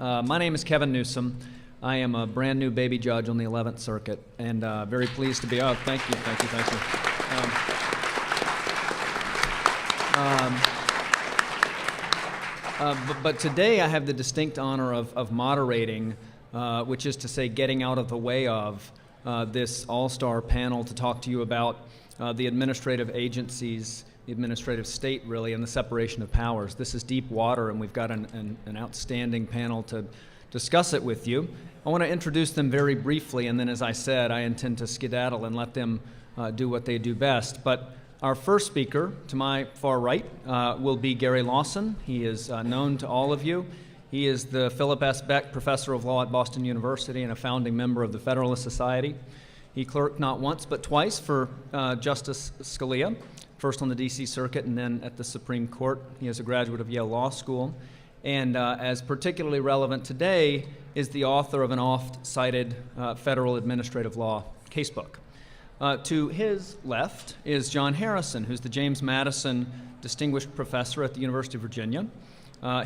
My name is Kevin Newsom. I am a brand new baby judge on the 11th Circuit, and very pleased to be. Oh, thank you. But today I have the distinct honor of moderating, which is to say getting out of the way of this all-star panel to talk to you about the administrative agencies, the administrative state, really, and the separation of powers. This is deep water, and we've got an outstanding panel to discuss it with you. I want to introduce them very briefly, and then, as I said, I intend to skedaddle and let them do what they do best. But our first speaker, to my far right, will be Gary Lawson. He is known to all of you. He is the Philip S. Beck Professor of Law at Boston University and a founding member of the Federalist Society. He clerked not once but twice for Justice Scalia, first on the D.C. Circuit and then at the Supreme Court. He is a graduate of Yale Law School. And as particularly relevant today is the author of an oft-cited federal administrative law casebook. To his left is John Harrison, who's the James Madison Distinguished Professor at the University of Virginia.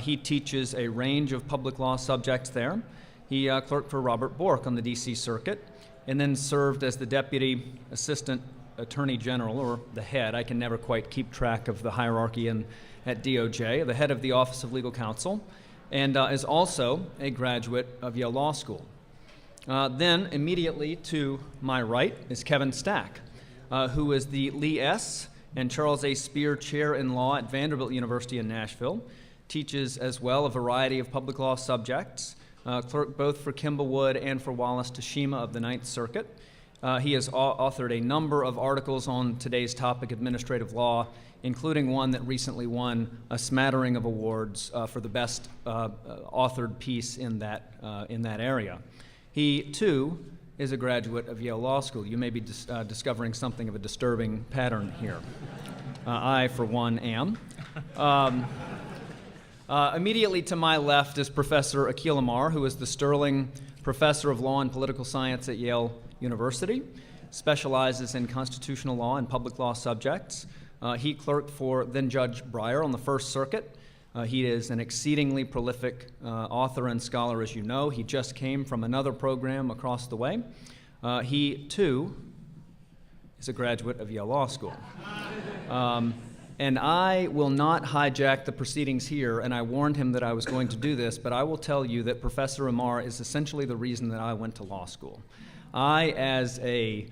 He teaches a range of public law subjects there. He clerked for Robert Bork on the D.C. Circuit and then served as the Deputy Assistant Attorney General, or the head. I can never quite keep track of the hierarchy at DOJ, the head of the Office of Legal Counsel, and is also a graduate of Yale Law School. Then, immediately to my right is Kevin Stack, who is the Lee S. and Charles A. Spear Chair in Law at Vanderbilt University in Nashville, teaches as well a variety of public law subjects, clerked both for Kimball Wood and for Wallace Tashima of the Ninth Circuit. He has authored a number of articles on today's topic, administrative law, including one that recently won a smattering of awards for the best authored piece in that area. He, too, is a graduate of Yale Law School. You may be discovering something of a disturbing pattern here. I, for one, am. Immediately to my left is Professor Akhil Amar, who is the Sterling Professor of Law and Political Science at Yale University, specializes in constitutional law and public law subjects. He clerked for then Judge Breyer on the First Circuit. He is an exceedingly prolific author and scholar, as you know. He just came from another program across the way. He, too, is a graduate of Yale Law School. And I will not hijack the proceedings here, and I warned him that I was going to do this, but I will tell you that Professor Amar is essentially the reason that I went to law school. I, as a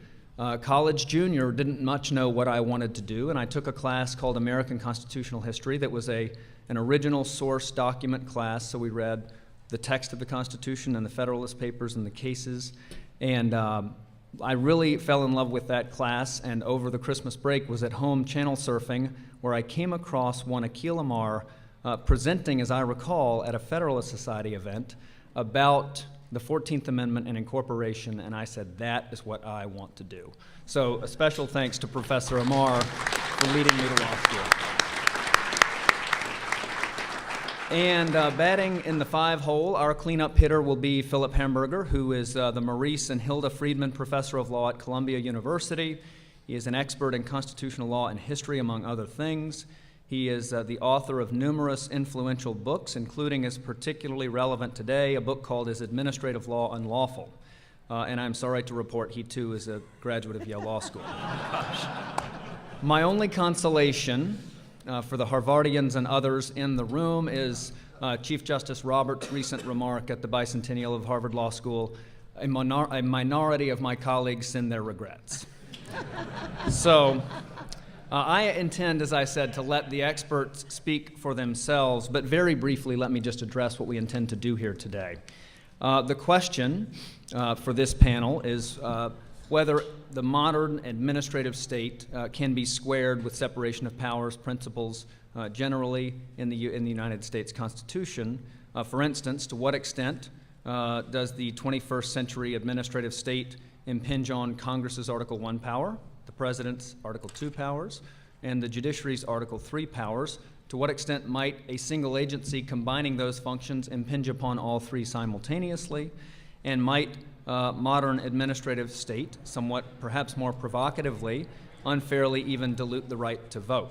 college junior, didn't much know what I wanted to do, and I took a class called American Constitutional History that was an original source document class, so we read the text of the Constitution and the Federalist Papers and the cases, and I really fell in love with that class, and over the Christmas break was at home channel surfing, where I came across one Akhil Amar presenting, as I recall, at a Federalist Society event about the 14th Amendment and incorporation, and I said, that is what I want to do. So a special thanks to Professor Amar for leading me to law school. And batting in the 5-hole, our cleanup hitter will be Philip Hamburger, who is the Maurice and Hilda Friedman Professor of Law at Columbia University. He is an expert in constitutional law and history, among other things. He is the author of numerous influential books, including, as particularly relevant today, a book called Is Administrative Law Unlawful? And I'm sorry to report he, too, is a graduate of Yale Law School. My only consolation for the Harvardians and others in the room is Chief Justice Roberts' recent remark at the bicentennial of Harvard Law School, a minority of my colleagues send their regrets. So I intend, as I said, to let the experts speak for themselves, but very briefly, let me just address what we intend to do here today. The question for this panel is whether the modern administrative state can be squared with separation of powers principles generally in the United States Constitution. For instance, to what extent does the 21st century administrative state impinge on Congress's Article I power, the President's Article II powers, and the Judiciary's Article III powers? To what extent might a single agency combining those functions impinge upon all three simultaneously? And might modern administrative state, somewhat perhaps more provocatively, unfairly even dilute the right to vote?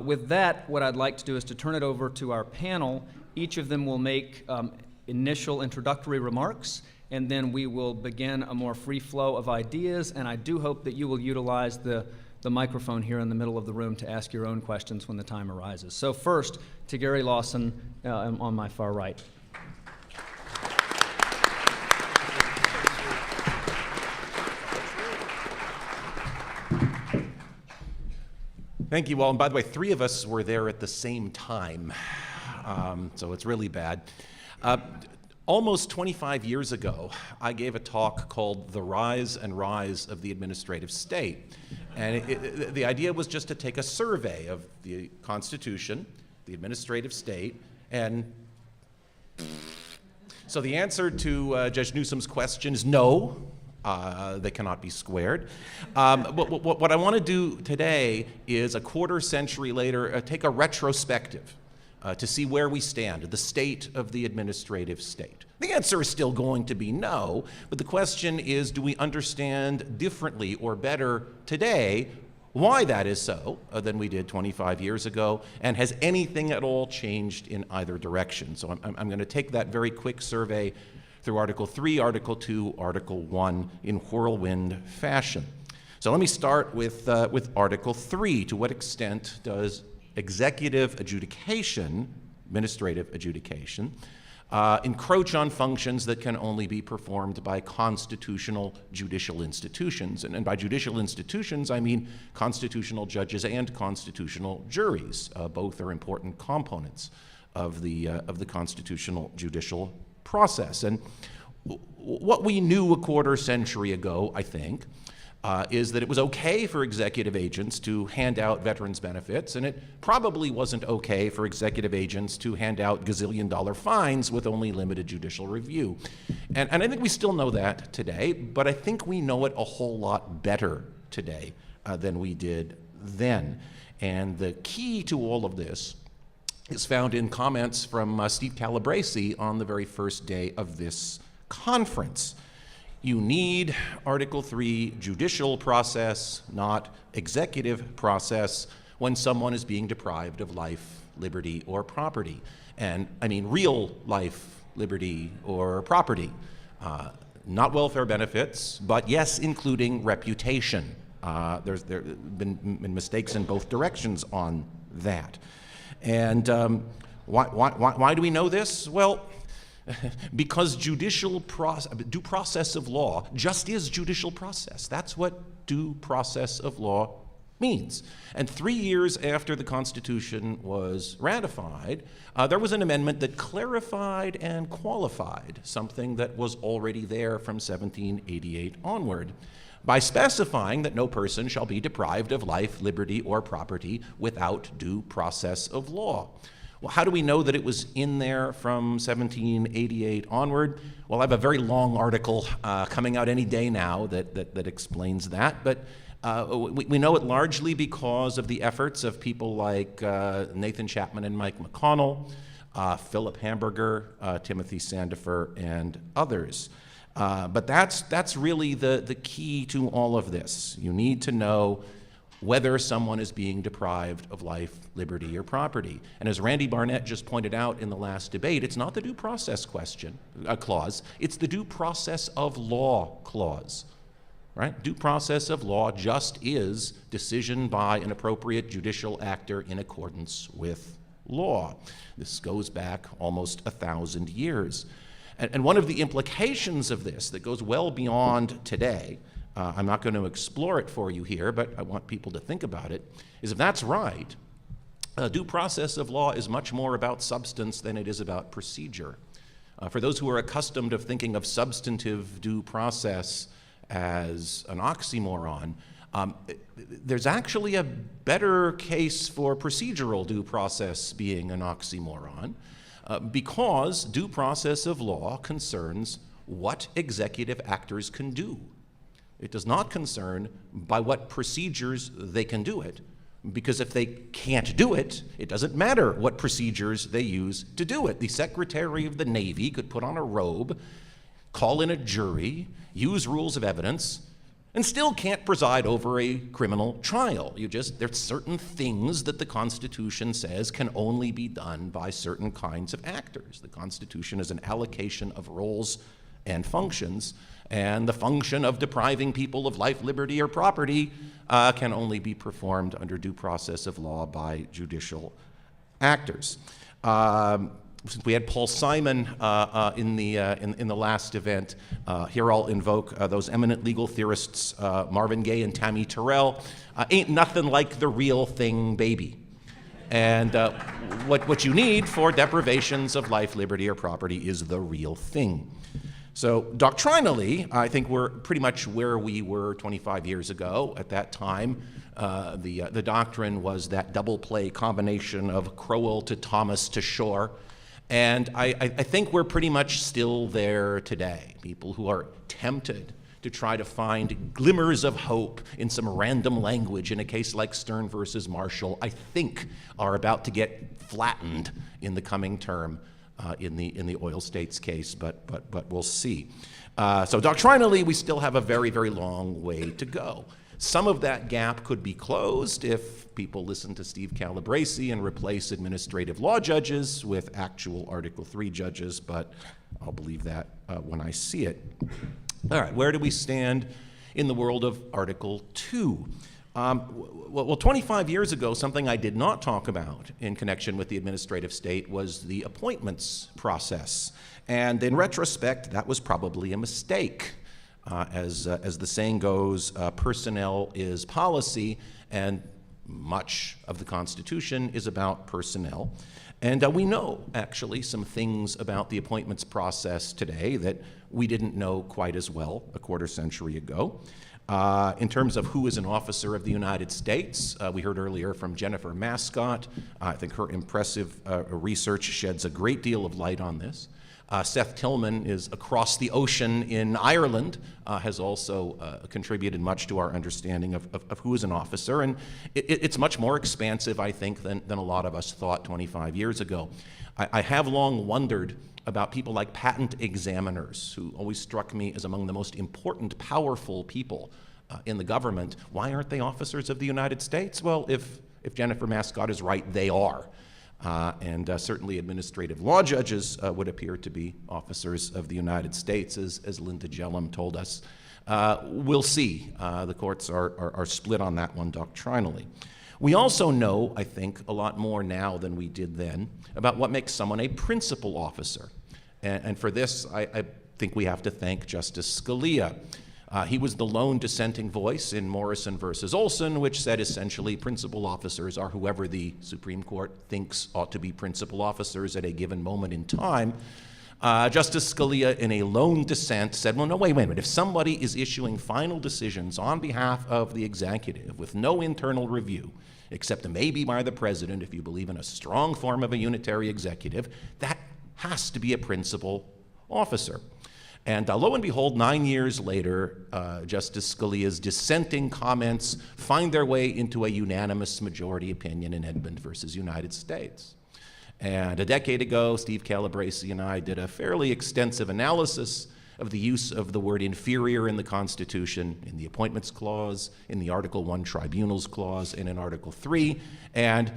With that, what I'd like to do is to turn it over to our panel. Each of them will make initial introductory remarks, and then we will begin a more free flow of ideas, and I do hope that you will utilize the microphone here in the middle of the room to ask your own questions when the time arises. So first, to Gary Lawson on my far right. Thank you all. And by the way, 3 of us were there at the same time, so it's really bad. Almost 25 years ago, I gave a talk called The Rise and Rise of the Administrative State. And the idea was just to take a survey of the Constitution, the administrative state, and so the answer to Judge Newsom's question is no. They cannot be squared. What I want to do today is, a quarter century later, take a retrospective to see where we stand, the state of the administrative state. The answer is still going to be no, but the question is, do we understand differently or better today why that is so than we did 25 years ago, and has anything at all changed in either direction? So I'm going to take that very quick survey through Article 3, Article 2, Article 1 in whirlwind fashion. So let me start with Article 3. To what extent does executive adjudication, administrative adjudication, encroach on functions that can only be performed by constitutional judicial institutions? And by judicial institutions, I mean constitutional judges and constitutional juries. Both are important components of the constitutional judicial process. And what we knew a quarter century ago, I think, is that it was okay for executive agents to hand out veterans benefits, and it probably wasn't okay for executive agents to hand out gazillion-dollar fines with only limited judicial review. And I think we still know that today, but I think we know it a whole lot better today than we did then. And the key to all of this is found in comments from Steve Calabresi on the very first day of this conference. You need Article 3 judicial process, not executive process, when someone is being deprived of life, liberty, or property. And I mean real life, liberty, or property. Not welfare benefits, but yes, including reputation. There have been mistakes in both directions on that. And why do we know this? Well, because due process of law just is judicial process. That's what due process of law means. And 3 years after the Constitution was ratified, there was an amendment that clarified and qualified something that was already there from 1788 onward, by specifying that no person shall be deprived of life, liberty, or property without due process of law. Well, how do we know that it was in there from 1788 onward? Well, I have a very long article coming out any day now that explains that, but we know it largely because of the efforts of people like Nathan Chapman and Mike McConnell, Philip Hamburger, Timothy Sandifer, and others. But that's really the key to all of this. You need to know whether someone is being deprived of life, liberty, or property. And as Randy Barnett just pointed out in the last debate, it's not the due process clause, it's the due process of law clause, right? Due process of law just is decision by an appropriate judicial actor in accordance with law. This goes back almost 1,000 years. And one of the implications of this that goes well beyond today, I'm not going to explore it for you here, but I want people to think about it, is if that's right, due process of law is much more about substance than it is about procedure. For those who are accustomed of thinking of substantive due process as an oxymoron, there's actually a better case for procedural due process being an oxymoron, because due process of law concerns what executive actors can do. It does not concern by what procedures they can do it, because if they can't do it, it doesn't matter what procedures they use to do it. The Secretary of the Navy could put on a robe, call in a jury, use rules of evidence, and still can't preside over a criminal trial. There's certain things that the Constitution says can only be done by certain kinds of actors. The Constitution is an allocation of roles and functions, and the function of depriving people of life, liberty, or property can only be performed under due process of law by judicial actors. Since we had Paul Simon in the last event, here I'll invoke those eminent legal theorists, Marvin Gaye and Tammy Terrell. Ain't nothing like the real thing, baby. And what you need for deprivations of life, liberty, or property is the real thing. So doctrinally, I think we're pretty much where we were 25 years ago. At that time, the doctrine was that double play combination of Crowell to Thomas to Shore. And I think we're pretty much still there today. People who are tempted to try to find glimmers of hope in some random language in a case like Stern versus Marshall, I think are about to get flattened in the coming term in the oil states case, but we'll see. So doctrinally, we still have a very, very long way to go. Some of that gap could be closed if people listen to Steve Calabresi and replace administrative law judges with actual Article III judges, but I'll believe that when I see it. All right, where do we stand in the world of Article II? Well, 25 years ago, something I did not talk about in connection with the administrative state was the appointments process. And in retrospect, that was probably a mistake. As the saying goes, personnel is policy, and much of the Constitution is about personnel. And we know, actually, some things about the appointments process today that we didn't know quite as well a quarter century ago. In terms of who is an officer of the United States, we heard earlier from Jennifer Mascott. I think her impressive research sheds a great deal of light on this. Seth Tillman is across the ocean in Ireland, has also contributed much to our understanding of who is an officer, and it's much more expansive, I think, than a lot of us thought 25 years ago. I have long wondered about people like patent examiners, who always struck me as among the most important, powerful people in the government. Why aren't they officers of the United States? Well, if Jennifer Mascott is right, they are. And certainly administrative law judges would appear to be officers of the United States, as Linda Jellum told us. We'll see. The courts are split on that one doctrinally. We also know, I think, a lot more now than we did then about what makes someone a principal officer. And for this, I think we have to thank Justice Scalia. He was the lone dissenting voice in Morrison versus Olson, which said essentially principal officers are whoever the Supreme Court thinks ought to be principal officers at a given moment in time. Justice Scalia, in a lone dissent, said, well, no, wait a minute. If somebody is issuing final decisions on behalf of the executive with no internal review, except maybe by the president, if you believe in a strong form of a unitary executive, that has to be a principal officer. And lo and behold, 9 years later, Justice Scalia's dissenting comments find their way into a unanimous majority opinion in Edmund versus United States. And a decade ago, Steve Calabresi and I did a fairly extensive analysis of the use of the word inferior in the Constitution, in the Appointments Clause, in the Article I Tribunals Clause, and in Article III. And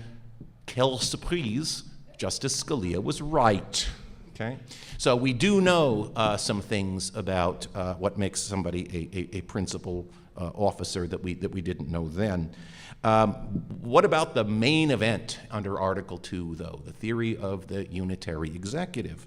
quelle surprise, Justice Scalia was right. Okay? So we do know some things about what makes somebody a principal officer that we didn't know then. What about the main event under Article II, though, the theory of the unitary executive?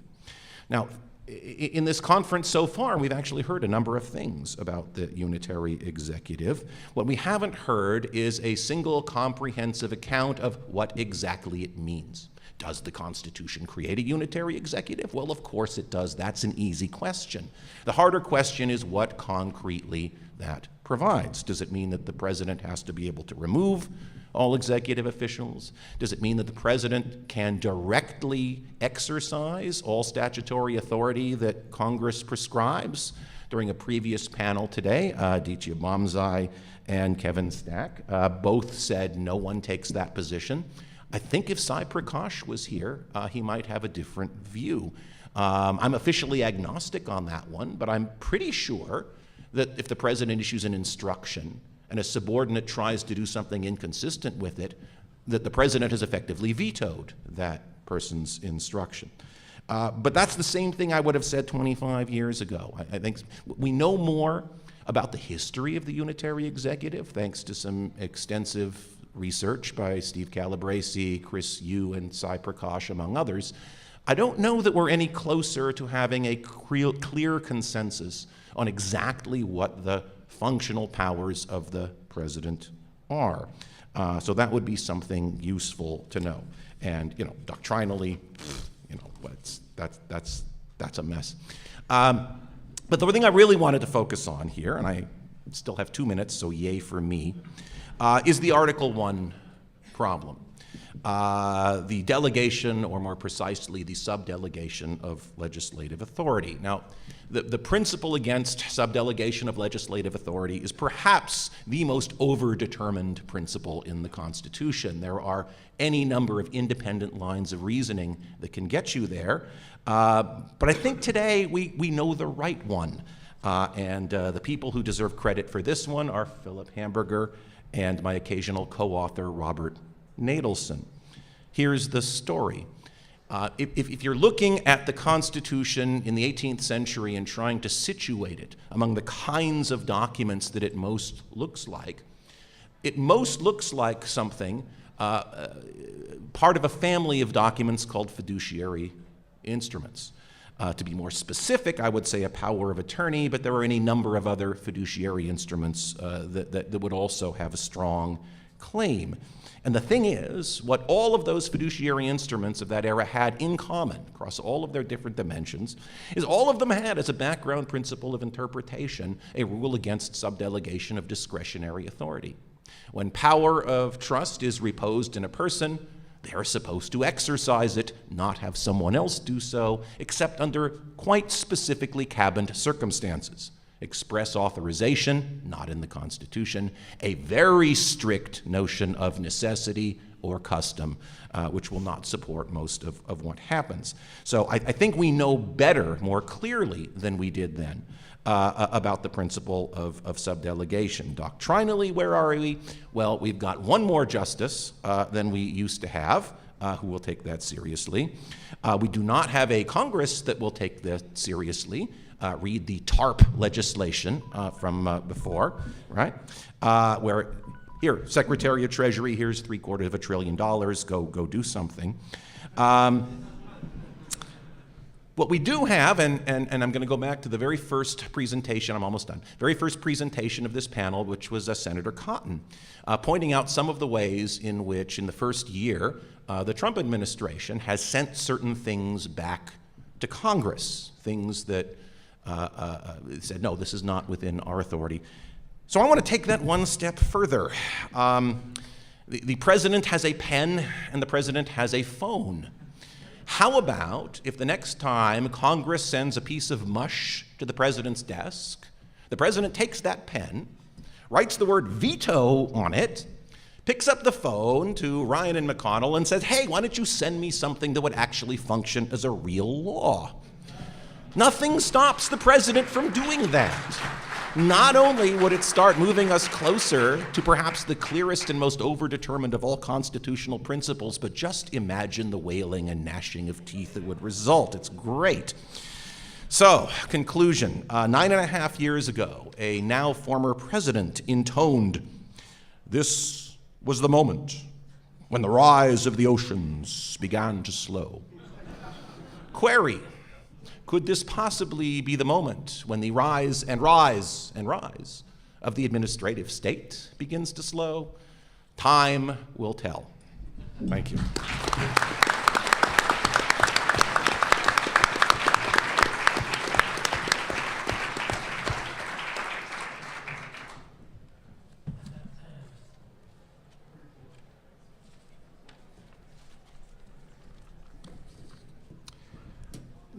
Now, in this conference so far, we've actually heard a number of things about the unitary executive. What we haven't heard is a single comprehensive account of what exactly it means. Does the Constitution create a unitary executive? Well, of course it does. That's an easy question. The harder question is what concretely that provides. Does it mean that the president has to be able to remove all executive officials? Does it mean that the president can directly exercise all statutory authority that Congress prescribes? During a previous panel today, Aditya Bomzai and Kevin Stack both said no one takes that position. I think if Sai Prakash was here, he might have a different view. I'm officially agnostic on that one, but I'm pretty sure that if the president issues an instruction and a subordinate tries to do something inconsistent with it, that the president has effectively vetoed that person's instruction. But that's the same thing I would have said 25 years ago. I think we know more about the history of the unitary executive, thanks to some extensive research by Steve Calabresi, Chris Yu, and Sai Prakash, among others. I don't know that we're any closer to having a clear consensus on exactly what the functional powers of the president are. So that would be something useful to know. And, you know, doctrinally, you know, that's a mess. But the thing I really wanted to focus on here, and I still have 2 minutes, so yay for me, is the Article 1 problem. The delegation, or more precisely, the subdelegation of legislative authority. Now, the principle against subdelegation of legislative authority is perhaps the most overdetermined principle in the Constitution. There are any number of independent lines of reasoning that can get you there. But I think today we know the right one. And the people who deserve credit for this one are Philip Hamburger and my occasional co-author, Robert Nadelson. Here's the story. If you're looking at the Constitution in the 18th century and trying to situate it among the kinds of documents that it most looks like something, part of a family of documents called fiduciary instruments. To be more specific, I would say a power of attorney, but there are any number of other fiduciary instruments that would also have a strong claim. And the thing is, what all of those fiduciary instruments of that era had in common, across all of their different dimensions, is all of them had as a background principle of interpretation a rule against subdelegation of discretionary authority. When power of trust is reposed in a person, they are supposed to exercise it, not have someone else do so, except under quite specifically cabined circumstances. Express authorization, not in the Constitution, a very strict notion of necessity or custom, which will not support most of what happens. So I think we know better, more clearly than we did then, about the principle of subdelegation. Doctrinally, where are we? Well, we've got one more justice than we used to have, who will take that seriously. We do not have a Congress that will take that seriously. Read the TARP legislation from before, right? Where, here, Secretary of Treasury, here's $750 billion, go do something. What we do have, and I'm going to go back to the very first presentation, I'm almost done, very first presentation of this panel, which was Senator Cotton, pointing out some of the ways in which, in the first year, the Trump administration has sent certain things back to Congress, things that said, no, this is not within our authority. So I want to take that one step further. The president has a pen and the president has a phone. How about if the next time Congress sends a piece of mush to the president's desk, the president takes that pen, writes the word veto on it, picks up the phone to Ryan and McConnell and says, hey, why don't you send me something that would actually function as a real law? Nothing stops the president from doing that. Not only would it start moving us closer to perhaps the clearest and most overdetermined of all constitutional principles, but just imagine the wailing and gnashing of teeth that would result. It's great. So, conclusion. 9.5 years ago, a now former president intoned, "This was the moment when the rise of the oceans began to slow." Query. Could this possibly be the moment when the rise and rise and rise of the administrative state begins to slow? Time will tell. Thank you.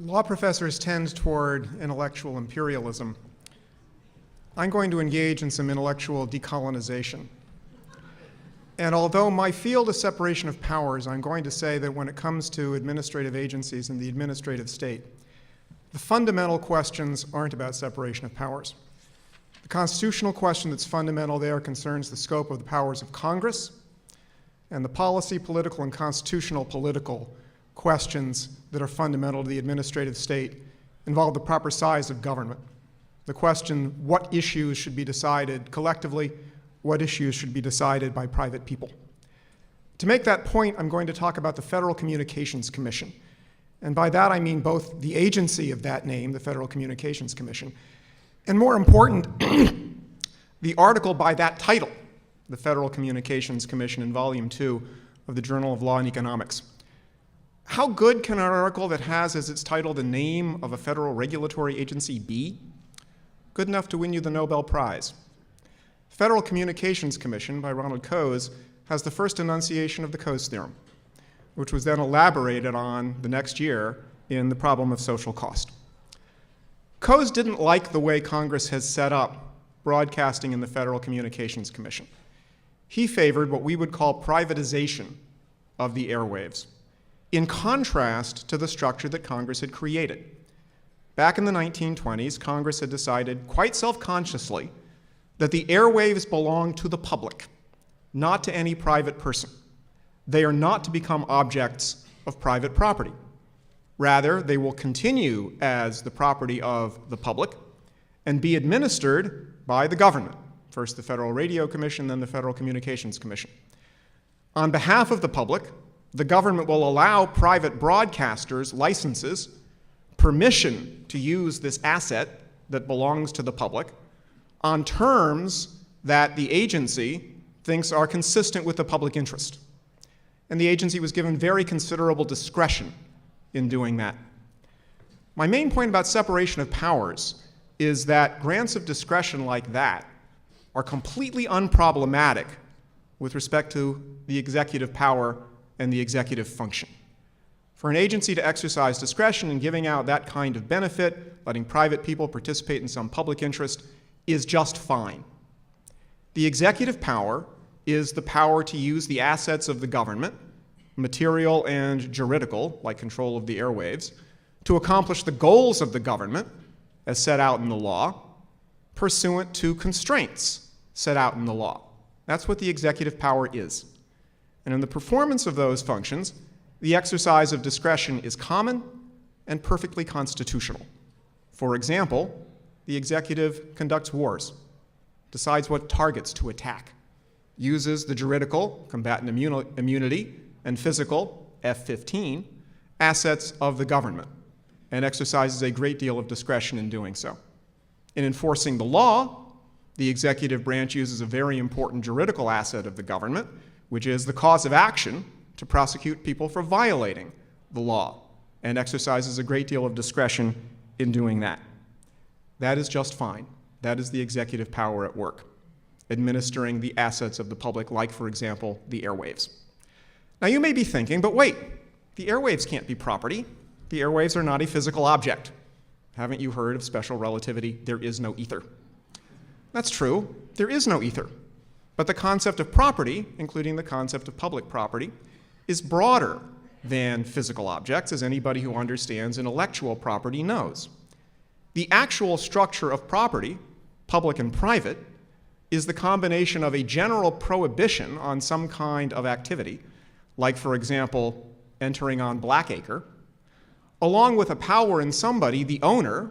Law professors tend toward intellectual imperialism. I'm going to engage in some intellectual decolonization. And although my field is separation of powers, I'm going to say that when it comes to administrative agencies and the administrative state, the fundamental questions aren't about separation of powers. constitutional question that's fundamental there concerns the scope of the powers of Congress, and the policy, political, and constitutional political questions that are fundamental to the administrative state involve the proper size of government. The question, what issues should be decided collectively, what issues should be decided by private people. To make that point, I'm going to talk about the Federal Communications Commission. And by that I mean both the agency of that name, the Federal Communications Commission, and more important, the article by that title, the Federal Communications Commission in Volume 2 of the Journal of Law and Economics. How good can an article that has as its title the name of a federal regulatory agency be? Good enough to win you the Nobel Prize. Federal Communications Commission by Ronald Coase has the first enunciation of the Coase theorem, which was then elaborated on the next year in The Problem of Social Cost. Coase didn't like the way Congress has set up broadcasting in the Federal Communications Commission. He favored what we would call privatization of the airwaves, in contrast to the structure that Congress had created. Back in the 1920s, Congress had decided, quite self-consciously, that the airwaves belong to the public, not to any private person. They are not to become objects of private property. Rather, they will continue as the property of the public and be administered by the government, first the Federal Radio Commission, then the Federal Communications Commission. On behalf of the public, the government will allow private broadcasters licenses, permission to use this asset that belongs to the public on terms that the agency thinks are consistent with the public interest. And the agency was given very considerable discretion in doing that. My main point about separation of powers is that grants of discretion like that are completely unproblematic with respect to the executive power and the executive function. For an agency to exercise discretion in giving out that kind of benefit, letting private people participate in some public interest, is just fine. The executive power is the power to use the assets of the government, material and juridical, like control of the airwaves, to accomplish the goals of the government, as set out in the law, pursuant to constraints set out in the law. That's what the executive power is. And in the performance of those functions, the exercise of discretion is common and perfectly constitutional. For example, the executive conducts wars, decides what targets to attack, uses the juridical, combatant immunity, and physical, F-15, assets of the government, and exercises a great deal of discretion in doing so. In enforcing the law, the executive branch uses a very important juridical asset of the government, which is the cause of action to prosecute people for violating the law, and exercises a great deal of discretion in doing that. That is just fine. That is the executive power at work, administering the assets of the public, like, for example, the airwaves. Now, you may be thinking, but wait, the airwaves can't be property. The airwaves are not a physical object. Haven't you heard of special relativity? There is no ether. That's true. There is no ether. But the concept of property, including the concept of public property, is broader than physical objects, as anybody who understands intellectual property knows. The actual structure of property, public and private, is the combination of a general prohibition on some kind of activity, like, for example, entering on Blackacre, along with a power in somebody, the owner,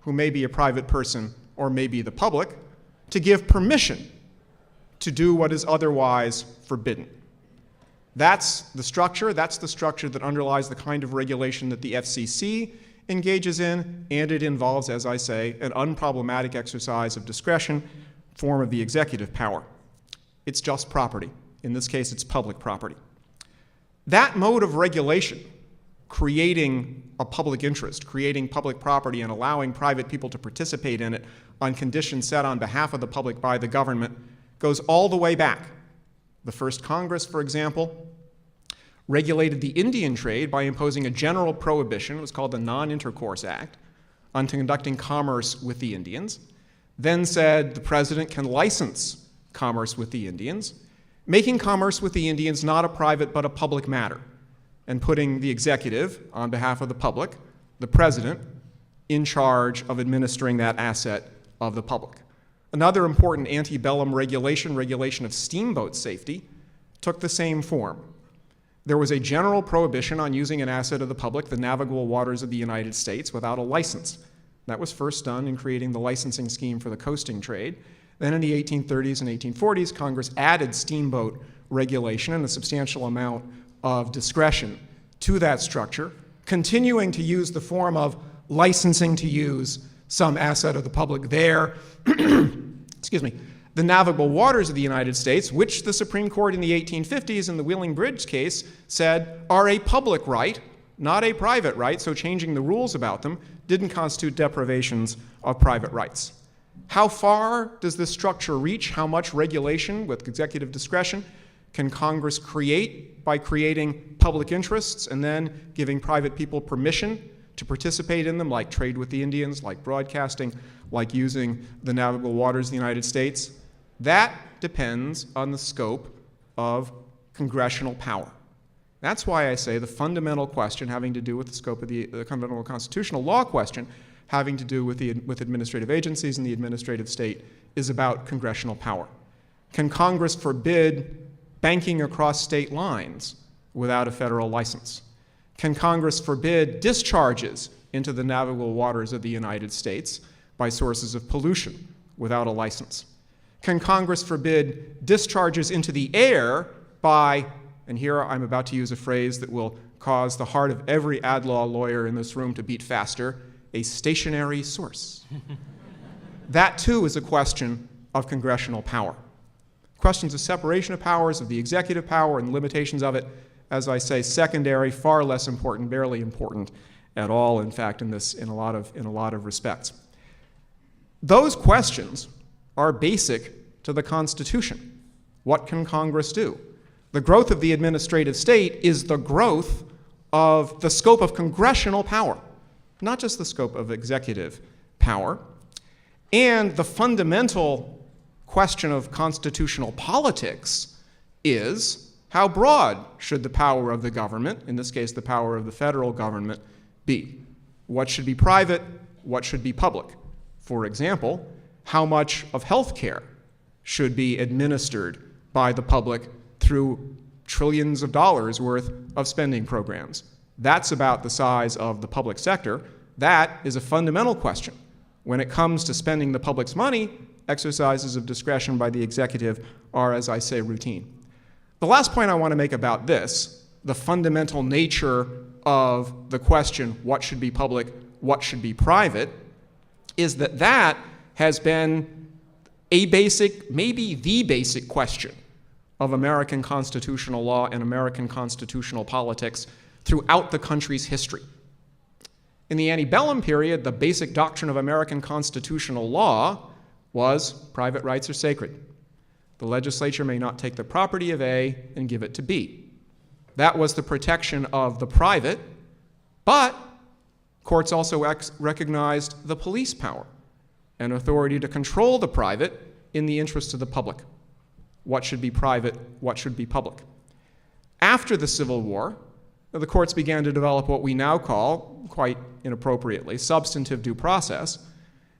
who may be a private person or may be the public, to give permission to do what is otherwise forbidden. That's the structure that underlies the kind of regulation that the FCC engages in, and it involves, as I say, an unproblematic exercise of discretion, form of the executive power. It's just property. In this case, it's public property. That mode of regulation, creating a public interest, creating public property and allowing private people to participate in it on conditions set on behalf of the public by the government, goes all the way back. The first Congress, for example, regulated the Indian trade by imposing a general prohibition, it was called the Non-Intercourse Act, on conducting commerce with the Indians, then said the president can license commerce with the Indians, making commerce with the Indians not a private but a public matter, and putting the executive, on behalf of the public, the president, in charge of administering that asset of the public. Another important antebellum regulation of steamboat safety, took the same form. There was a general prohibition on using an asset of the public, the navigable waters of the United States, without a license. That was first done in creating the licensing scheme for the coasting trade. Then in the 1830s and 1840s, Congress added steamboat regulation and a substantial amount of discretion to that structure, continuing to use the form of licensing to use some asset of the public there, excuse me, the navigable waters of the United States, which the Supreme Court in the 1850s in the Wheeling Bridge case said are a public right, not a private right, so changing the rules about them didn't constitute deprivations of private rights. How far does this structure reach? How much regulation with executive discretion can Congress create by creating public interests and then giving private people permission to participate in them, like trade with the Indians, like broadcasting, like using the navigable waters of the United States? That depends on the scope of congressional power. That's why I say the fundamental question having to do with the scope of the fundamental constitutional law question having to do with administrative agencies and the administrative state is about congressional power. Can Congress forbid banking across state lines without a federal license? Can Congress forbid discharges into the navigable waters of the United States by sources of pollution without a license? Can Congress forbid discharges into the air by, and here I'm about to use a phrase that will cause the heart of every ad law lawyer in this room to beat faster, a stationary source? That too is a question of congressional power. Questions of separation of powers, of the executive power and limitations of it, as I say, secondary, far less important, barely important at all, in fact, in a lot of respects. Those questions are basic to the Constitution. What can Congress do? The growth of the administrative state is the growth of the scope of congressional power, not just the scope of executive power. And the fundamental question of constitutional politics is how broad should the power of the government, in this case the power of the federal government, be? What should be private? What should be public? For example, how much of health care should be administered by the public through trillions of dollars worth of spending programs? That's about the size of the public sector. That is a fundamental question. When it comes to spending the public's money, exercises of discretion by the executive are, as I say, routine. The last point I want to make about this, the fundamental nature of the question, what should be public, what should be private, is that that has been a basic, maybe the basic question of American constitutional law and American constitutional politics throughout the country's history. In the antebellum period, the basic doctrine of American constitutional law was private rights are sacred. The legislature may not take the property of A and give it to B. That was the protection of the private, but courts also recognized the police power and authority to control the private in the interest of the public. What should be private, what should be public? After the Civil War, the courts began to develop what we now call, quite inappropriately, substantive due process.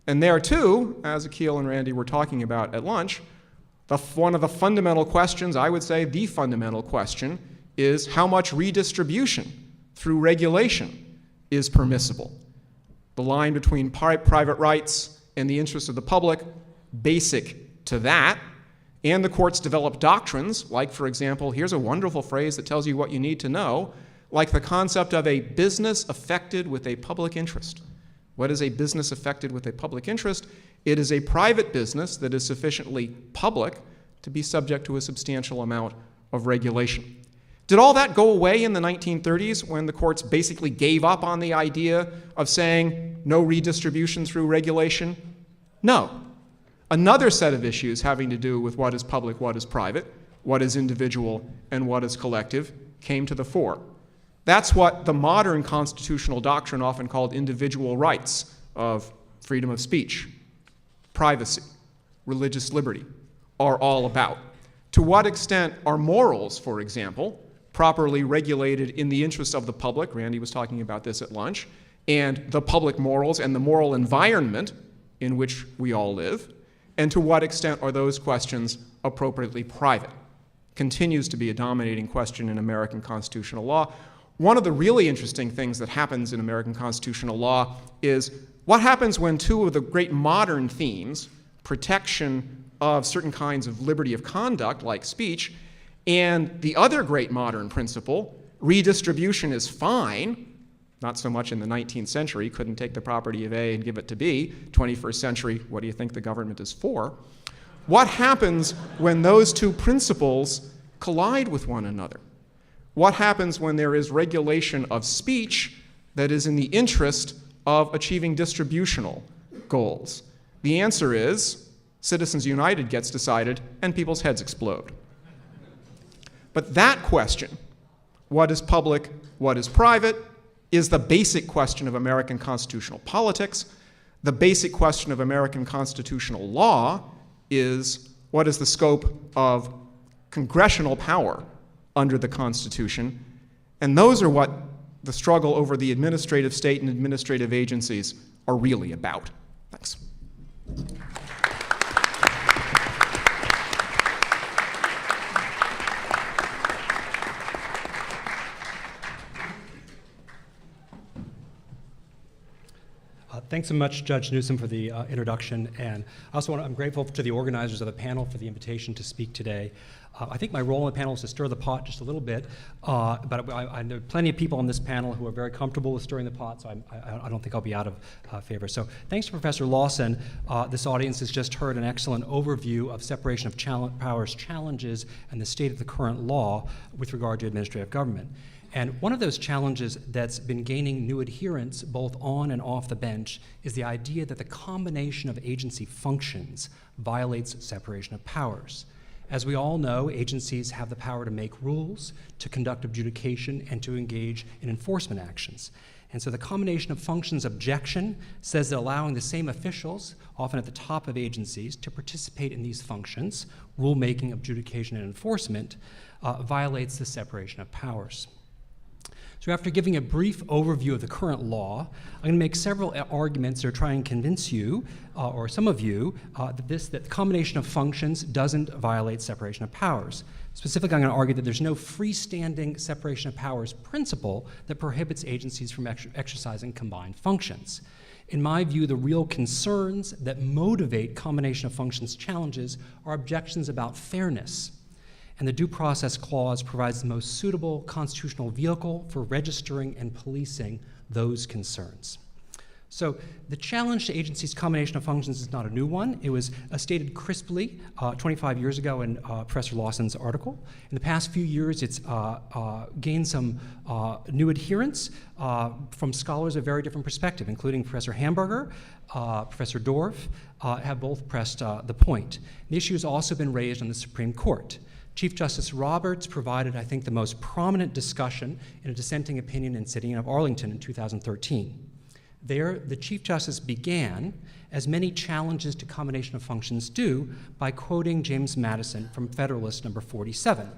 And there too, as Akhil and Randy were talking about at lunch, one of the fundamental questions, I would say the fundamental question, is how much redistribution through regulation is permissible. The line between private rights and the interest of the public, basic to that. And the courts developed doctrines, like, for example, here's a wonderful phrase that tells you what you need to know, like the concept of a business affected with a public interest. What is a business affected with a public interest? It is a private business that is sufficiently public to be subject to a substantial amount of regulation. Did all that go away in the 1930s when the courts basically gave up on the idea of saying no redistribution through regulation? No. Another set of issues having to do with what is public, what is private, what is individual, and what is collective came to the fore. That's what the modern constitutional doctrine, often called individual rights of freedom of speech, privacy, religious liberty, are all about. To what extent are morals, for example, properly regulated in the interest of the public? Randy was talking about this at lunch, and the public morals and the moral environment in which we all live. And to what extent are those questions appropriately private? Continues to be a dominating question in American constitutional law. One of the really interesting things that happens in American constitutional law is what happens when two of the great modern themes, protection of certain kinds of liberty of conduct like speech, and the other great modern principle, redistribution is fine, not so much in the 19th century, couldn't take the property of A and give it to B. 21st century, what do you think the government is for? What happens when those two principles collide with one another? What happens when there is regulation of speech that is in the interest of achieving distributional goals? The answer is Citizens United gets decided and people's heads explode. But that question, what is public, what is private, is the basic question of American constitutional politics. The basic question of American constitutional law is what is the scope of congressional power under the Constitution, and those are what the struggle over the administrative state and administrative agencies are really about. Thanks. Thanks so much, Judge Newsom, for the introduction, and I'm grateful to the organizers of the panel for the invitation to speak today. I think my role in the panel is to stir the pot just a little bit, but I know plenty of people on this panel who are very comfortable with stirring the pot, so I don't think I'll be out of favor. So thanks to Professor Lawson. This audience has just heard an excellent overview of separation of powers challenges and the state of the current law with regard to administrative government. And one of those challenges that's been gaining new adherents both on and off the bench is the idea that the combination of agency functions violates separation of powers. As we all know, agencies have the power to make rules, to conduct adjudication, and to engage in enforcement actions. And so the combination of functions objection says that allowing the same officials, often at the top of agencies, to participate in these functions, rulemaking, adjudication, and enforcement, violates the separation of powers. So after giving a brief overview of the current law, I'm going to make several arguments that are trying to convince you, or some of you, that the combination of functions doesn't violate separation of powers. Specifically, I'm going to argue that there's no freestanding separation of powers principle that prohibits agencies from exercising combined functions. In my view, the real concerns that motivate combination of functions challenges are objections about fairness. And the Due Process Clause provides the most suitable constitutional vehicle for registering and policing those concerns. So the challenge to agencies' combination of functions is not a new one. It was stated crisply 25 years ago in Professor Lawson's article. In the past few years, it's gained some new adherents from scholars of very different perspective, including Professor Hamburger, Professor Dorff, have both pressed the point. The issue has also been raised on the Supreme Court. Chief Justice Roberts provided, I think, the most prominent discussion in a dissenting opinion in City of Arlington in 2013. There, the Chief Justice began, as many challenges to combination of functions do, by quoting James Madison from Federalist number 47.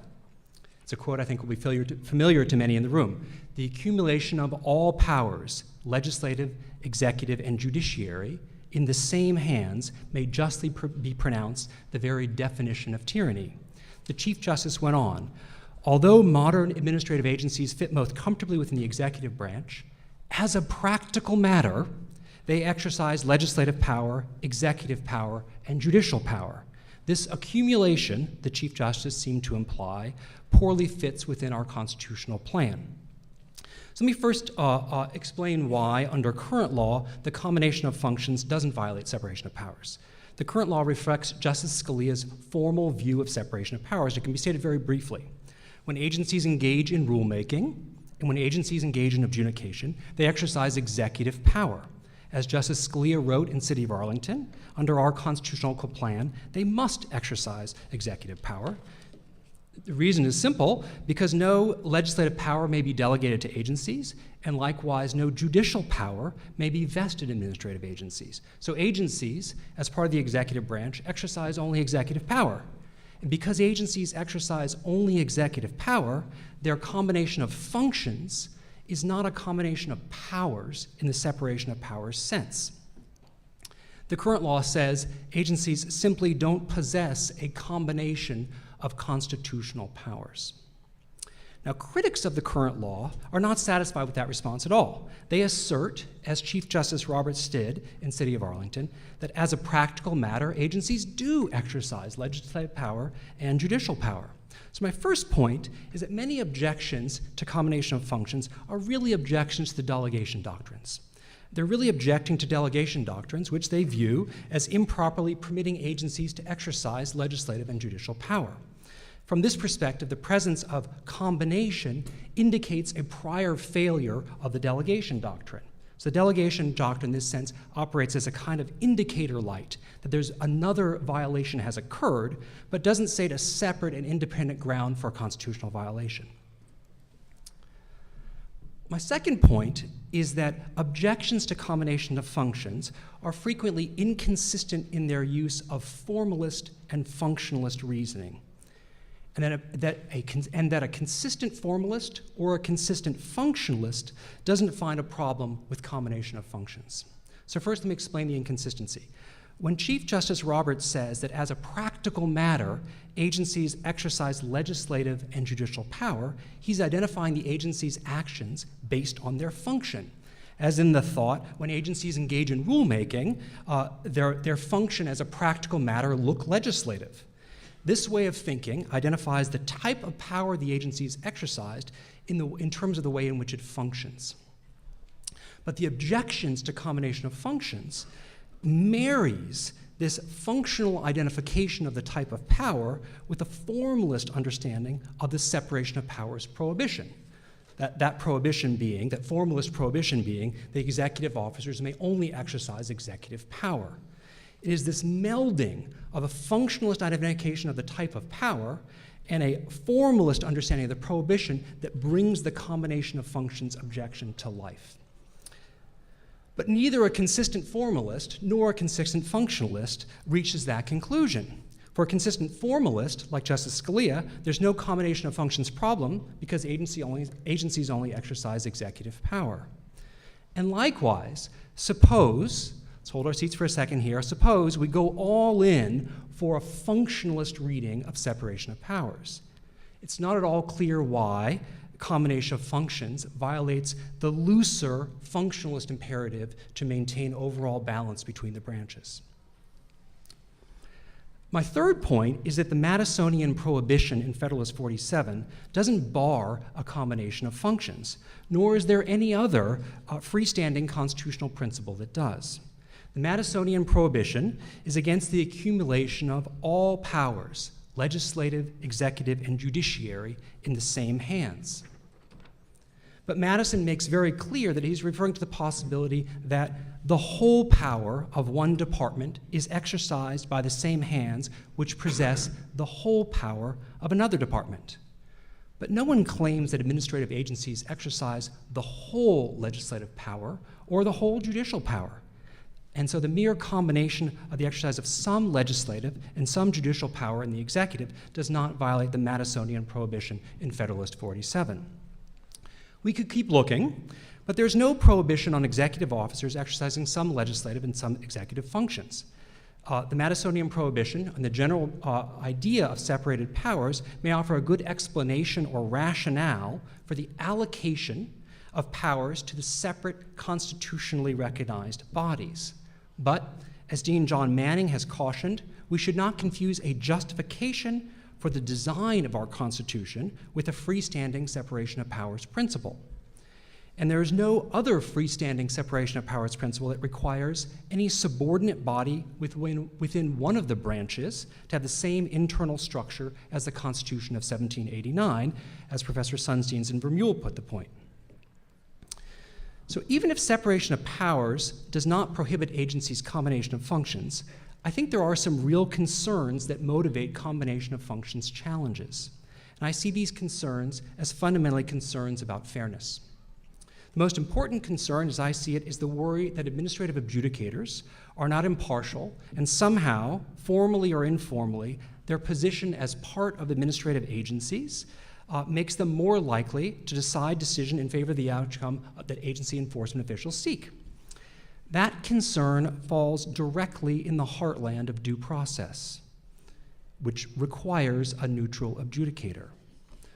It's a quote I think will be familiar to many in the room. The accumulation of all powers, legislative, executive, and judiciary, in the same hands may justly be pronounced the very definition of tyranny. The Chief Justice went on, although modern administrative agencies fit most comfortably within the executive branch, as a practical matter, they exercise legislative power, executive power, and judicial power. This accumulation, the Chief Justice seemed to imply, poorly fits within our constitutional plan. So let me first explain why, under current law, the combination of functions doesn't violate separation of powers. The current law reflects Justice Scalia's formal view of separation of powers. It can be stated very briefly. When agencies engage in rulemaking and when agencies engage in adjudication, they exercise executive power. As Justice Scalia wrote in City of Arlington, under our constitutional plan, they must exercise executive power. The reason is simple, because no legislative power may be delegated to agencies, and likewise no judicial power may be vested in administrative agencies. So agencies, as part of the executive branch, exercise only executive power. And because agencies exercise only executive power, their combination of functions is not a combination of powers in the separation of powers sense. The current law says agencies simply don't possess a combination of constitutional powers. Now, critics of the current law are not satisfied with that response at all. They assert, as Chief Justice Roberts did in City of Arlington, that as a practical matter, agencies do exercise legislative power and judicial power. So my first point is that many objections to combination of functions are really objections to the delegation doctrines. They're really objecting to delegation doctrines, which they view as improperly permitting agencies to exercise legislative and judicial power. From this perspective, the presence of combination indicates a prior failure of the delegation doctrine. So the delegation doctrine, in this sense, operates as a kind of indicator light that there's another violation has occurred, but doesn't state a separate and independent ground for a constitutional violation. My second point is that objections to combination of functions are frequently inconsistent in their use of formalist and functionalist reasoning. And that a consistent formalist or a consistent functionalist doesn't find a problem with combination of functions. So first, let me explain the inconsistency. When Chief Justice Roberts says that as a practical matter, agencies exercise legislative and judicial power, he's identifying the agency's actions based on their function. As in the thought, when agencies engage in rulemaking, their function as a practical matter look legislative. This way of thinking identifies the type of power the agency is exercised in terms of the way in which it functions. But the objections to combination of functions marries this functional identification of the type of power with a formalist understanding of the separation of powers prohibition. That prohibition being, that formalist prohibition being, the executive officers may only exercise executive power. It is this melding of a functionalist identification of the type of power and a formalist understanding of the prohibition that brings the combination of functions objection to life. But neither a consistent formalist nor a consistent functionalist reaches that conclusion. For a consistent formalist, like Justice Scalia, there's no combination of functions problem because agencies only exercise executive power. And likewise, suppose, let's hold our seats for a second here, suppose we go all in for a functionalist reading of separation of powers. It's not at all clear why combination of functions violates the looser functionalist imperative to maintain overall balance between the branches. My third point is that the Madisonian prohibition in Federalist 47 doesn't bar a combination of functions, nor is there any other freestanding constitutional principle that does. The Madisonian prohibition is against the accumulation of all powers, legislative, executive, and judiciary, in the same hands. But Madison makes very clear that he's referring to the possibility that the whole power of one department is exercised by the same hands which possess the whole power of another department. But no one claims that administrative agencies exercise the whole legislative power or the whole judicial power. And so the mere combination of the exercise of some legislative and some judicial power in the executive does not violate the Madisonian prohibition in Federalist 47. We could keep looking, but there's no prohibition on executive officers exercising some legislative and some executive functions. The Madisonian prohibition and the general idea of separated powers may offer a good explanation or rationale for the allocation of powers to the separate constitutionally recognized bodies. But, as Dean John Manning has cautioned, we should not confuse a justification for the design of our Constitution with a freestanding separation of powers principle. And there is no other freestanding separation of powers principle that requires any subordinate body within one of the branches to have the same internal structure as the Constitution of 1789, as Professor Sunstein and Vermeulen put the point. So even if separation of powers does not prohibit agencies' combination of functions, I think there are some real concerns that motivate combination of functions challenges. And I see these concerns as fundamentally concerns about fairness. The most important concern, as I see it, is the worry that administrative adjudicators are not impartial and somehow, formally or informally, their position as part of administrative agencies makes them more likely to decide decision in favor of the outcome that agency enforcement officials seek. That concern falls directly in the heartland of due process, which requires a neutral adjudicator.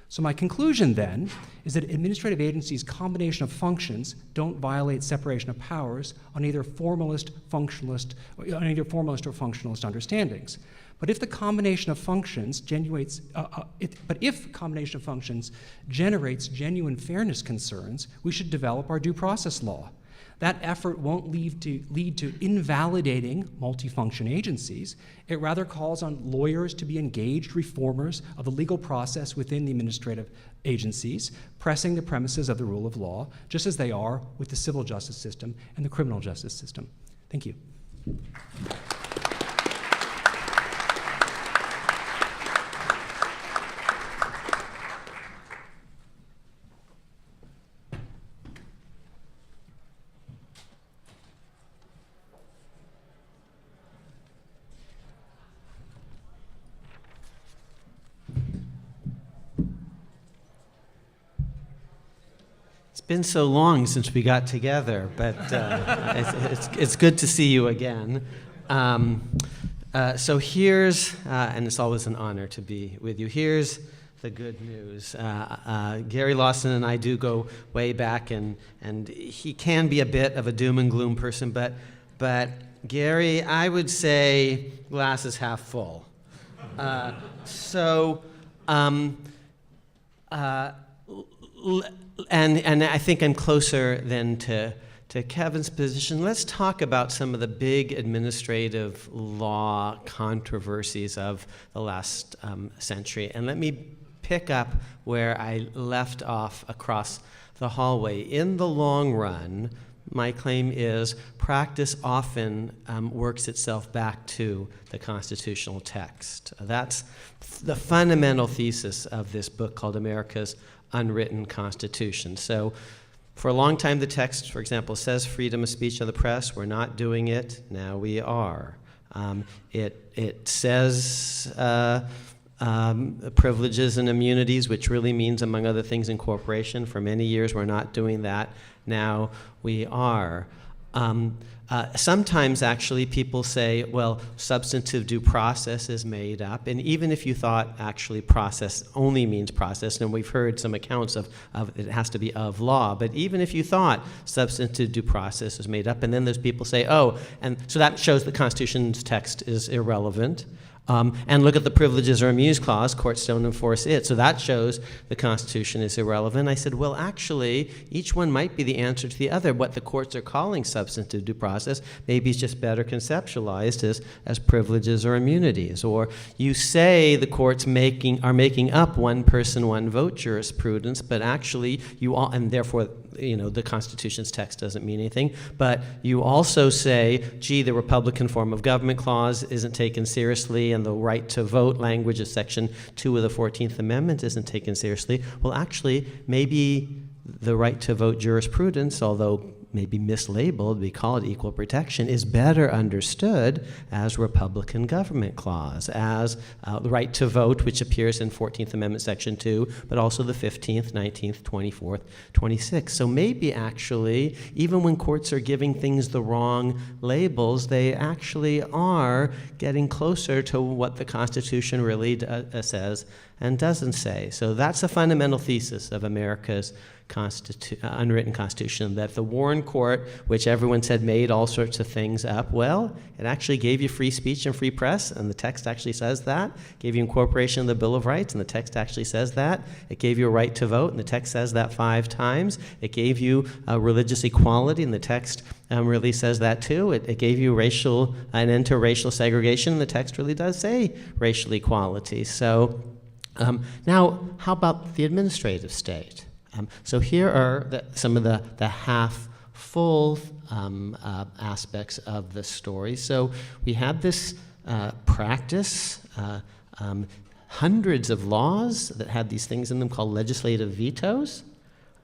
So my conclusion then is that administrative agencies' combination of functions don't violate separation of powers on either formalist or functionalist understandings. But if the combination of functions generates genuine fairness concerns, we should develop our due process law. That effort won't lead to invalidating multifunction agencies. It rather calls on lawyers to be engaged reformers of the legal process within the administrative agencies, pressing the premises of the rule of law, just as they are with the civil justice system and the criminal justice system. Thank you. It's been so long since we got together, but it's good to see you again. So here's, and it's always an honor to be with you, here's the good news. Gary Lawson and I do go way back, and he can be a bit of a doom and gloom person, but Gary, I would say glass is half full. And I think I'm closer than to Kevin's position. Let's talk about some of the big administrative law controversies of the last century. And let me pick up where I left off across the hallway. In the long run, my claim is practice often works itself back to the constitutional text. That's the fundamental thesis of this book called America's Unwritten Constitution. So for a long time, the text, for example, says freedom of speech of the press. We're not doing it. Now we are. It says privileges and immunities, which really means, among other things, incorporation. For many years, we're not doing that. Now we are. Sometimes, actually, people say, well, substantive due process is made up. And even if you thought, actually, process only means process, and we've heard some accounts of it has to be of law, but even if you thought substantive due process is made up, and then those people say, oh, and so that shows the Constitution's text is irrelevant. And look at the privileges or immunities clause, courts don't enforce it. So that shows the Constitution is irrelevant. I said, well, actually, each one might be the answer to the other. What the courts are calling substantive due process maybe is just better conceptualized as privileges or immunities. Or you say the courts are making up one person, one vote jurisprudence, but actually and therefore, the Constitution's text doesn't mean anything. But you also say, gee, the Republican form of government clause isn't taken seriously, and the right to vote language of Section 2 of the 14th Amendment isn't taken seriously. Well, actually, maybe the right to vote jurisprudence, although maybe mislabeled, we call it equal protection, is better understood as Republican government clause, as the right to vote, which appears in 14th Amendment Section 2, but also the 15th, 19th, 24th, 26th. So maybe actually, even when courts are giving things the wrong labels, they actually are getting closer to what the Constitution really says and doesn't say. So that's a fundamental thesis of America's unwritten Constitution, that the Warren Court, which everyone said made all sorts of things up, well, it actually gave you free speech and free press, and the text actually says that. It gave you incorporation of the Bill of Rights, and the text actually says that. It gave you a right to vote, and the text says that 5 times. It gave you religious equality, and the text really says that too. It gave you an end to racial segregation, and the text really does say racial equality. So now, how about the administrative state? So here are some of the half-full aspects of the story. So we had this practice, hundreds of laws that had these things in them called legislative vetoes.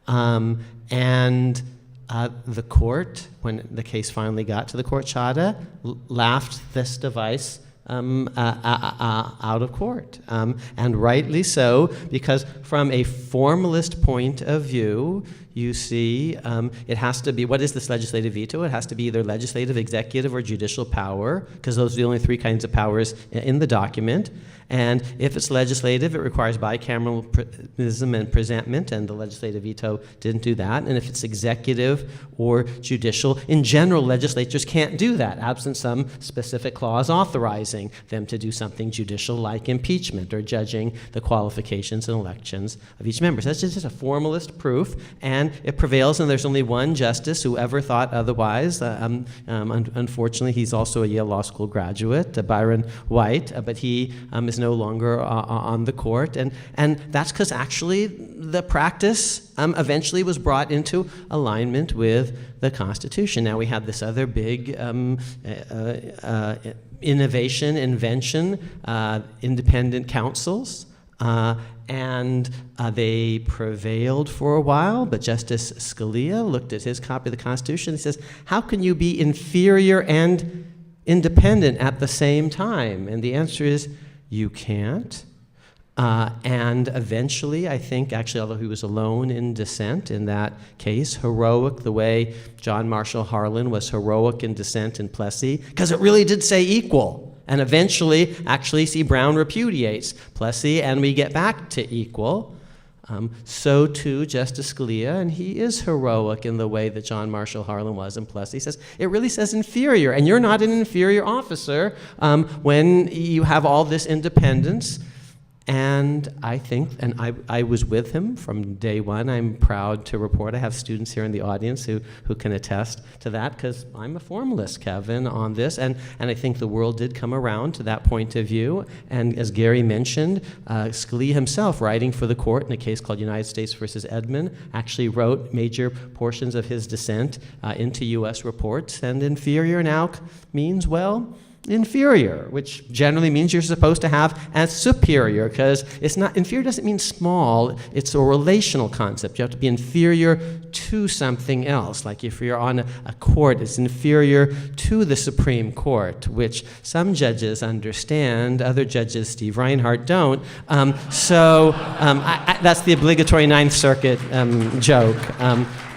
And the court, when the case finally got to the court, Chadha, laughed this device out of court. And rightly so, because from a formalist point of view, you see it has to be, what is this legislative veto? It has to be either legislative, executive, or judicial power, because those are the only three kinds of powers in the document. And if it's legislative, it requires bicameralism and presentment, and the legislative veto didn't do that. And if it's executive or judicial, in general, legislatures can't do that, absent some specific clause authorizing them to do something judicial, like impeachment or judging the qualifications and elections of each member. So that's just a formalist proof, and it prevails, and there's only one justice who ever thought otherwise. Unfortunately, he's also a Yale Law School graduate, Byron White, but he is no longer on the court, and that's because actually the practice eventually was brought into alignment with the Constitution. Now we have this other big invention, independent councils, and they prevailed for a while, but Justice Scalia looked at his copy of the Constitution and says, how can you be inferior and independent at the same time? And the answer is, you can't. And eventually, I think, actually, although he was alone in dissent in that case, heroic the way John Marshall Harlan was heroic in dissent in Plessy, because it really did say equal. And eventually, actually, C. Brown repudiates Plessy, and we get back to equal. So too Justice Scalia, and he is heroic in the way that John Marshall Harlan was in Plessy. He says, it really says inferior, and you're not an inferior officer when you have all this independence. And I think, and I was with him from day one. I'm proud to report. I have students here in the audience who can attest to that, because I'm a formalist, Kevin, on this. And I think the world did come around to that point of view. And as Gary mentioned, Scalia himself, writing for the court in a case called United States versus Edmund, actually wrote major portions of his dissent into U.S. reports. And inferior now means, well, inferior, which generally means you're supposed to have as superior, because it's not, inferior doesn't mean small, it's a relational concept. You have to be inferior to something else. Like if you're on a court, it's inferior to the Supreme Court, which some judges understand, other judges, Steve Reinhardt, don't. That's the obligatory Ninth Circuit joke.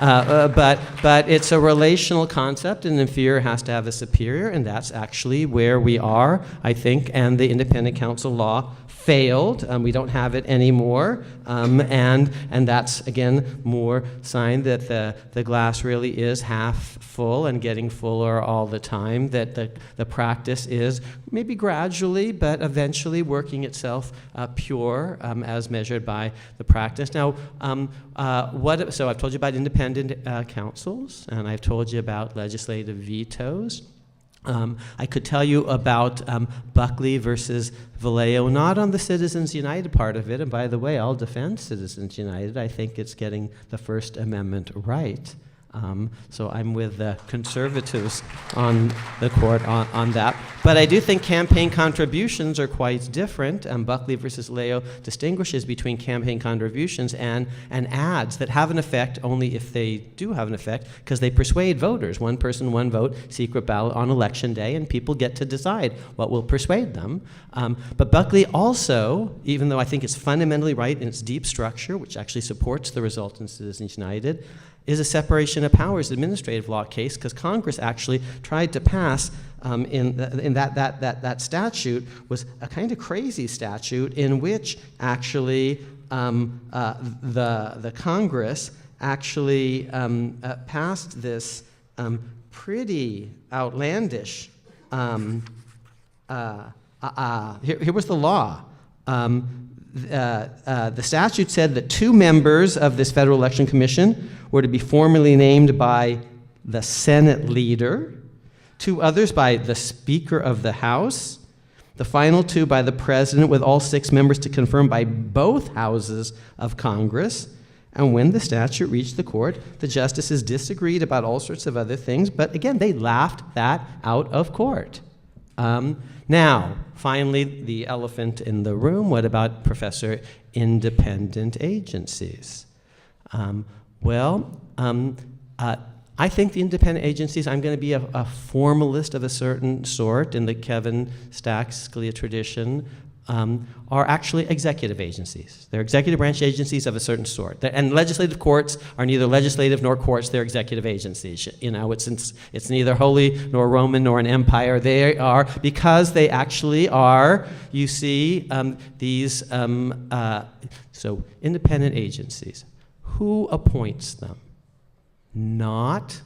But it's a relational concept, and inferior has to have a superior, and that's actually where we are, I think, and the independent counsel law failed. We don't have it anymore, and that's, again, more sign that the glass really is half full and getting fuller all the time, that the practice is maybe gradually, but eventually working itself pure as measured by the practice. Now, so I've told you about independent counsels, and I've told you about legislative vetoes. I could tell you about Buckley versus Vallejo, not on the Citizens United part of it, and by the way, I'll defend Citizens United. I think it's getting the First Amendment right. So I'm with the conservatives on the court on that. But I do think campaign contributions are quite different. Buckley versus Vallejo distinguishes between campaign contributions and ads that have an effect only if they do have an effect, because they persuade voters. One person, one vote, secret ballot on election day, and people get to decide what will persuade them. But Buckley also, even though I think it's fundamentally right in its deep structure, which actually supports the result in Citizens United, is a separation of powers administrative law case, because Congress actually tried to pass in that statute was a kind of crazy statute in which actually the Congress actually passed this pretty outlandish. Here was the law. The statute said that 2 members of this Federal Election Commission were to be formally named by the Senate leader, 2 others by the Speaker of the House, the final 2 by the President, with all 6 members to confirm by both houses of Congress. And when the statute reached the court, the justices disagreed about all sorts of other things, but again, they laughed that out of court. Now, finally, the elephant in the room, what about, Professor, independent agencies? I think the independent agencies, I'm going to be a formalist of a certain sort in the Kevin Stack Scalia tradition. are actually executive agencies. They're executive branch agencies of a certain sort. And legislative courts are neither legislative nor courts, they're executive agencies. You know, it's neither holy nor Roman nor an empire. They are, because they actually are, you see, so independent agencies. Who appoints them? Not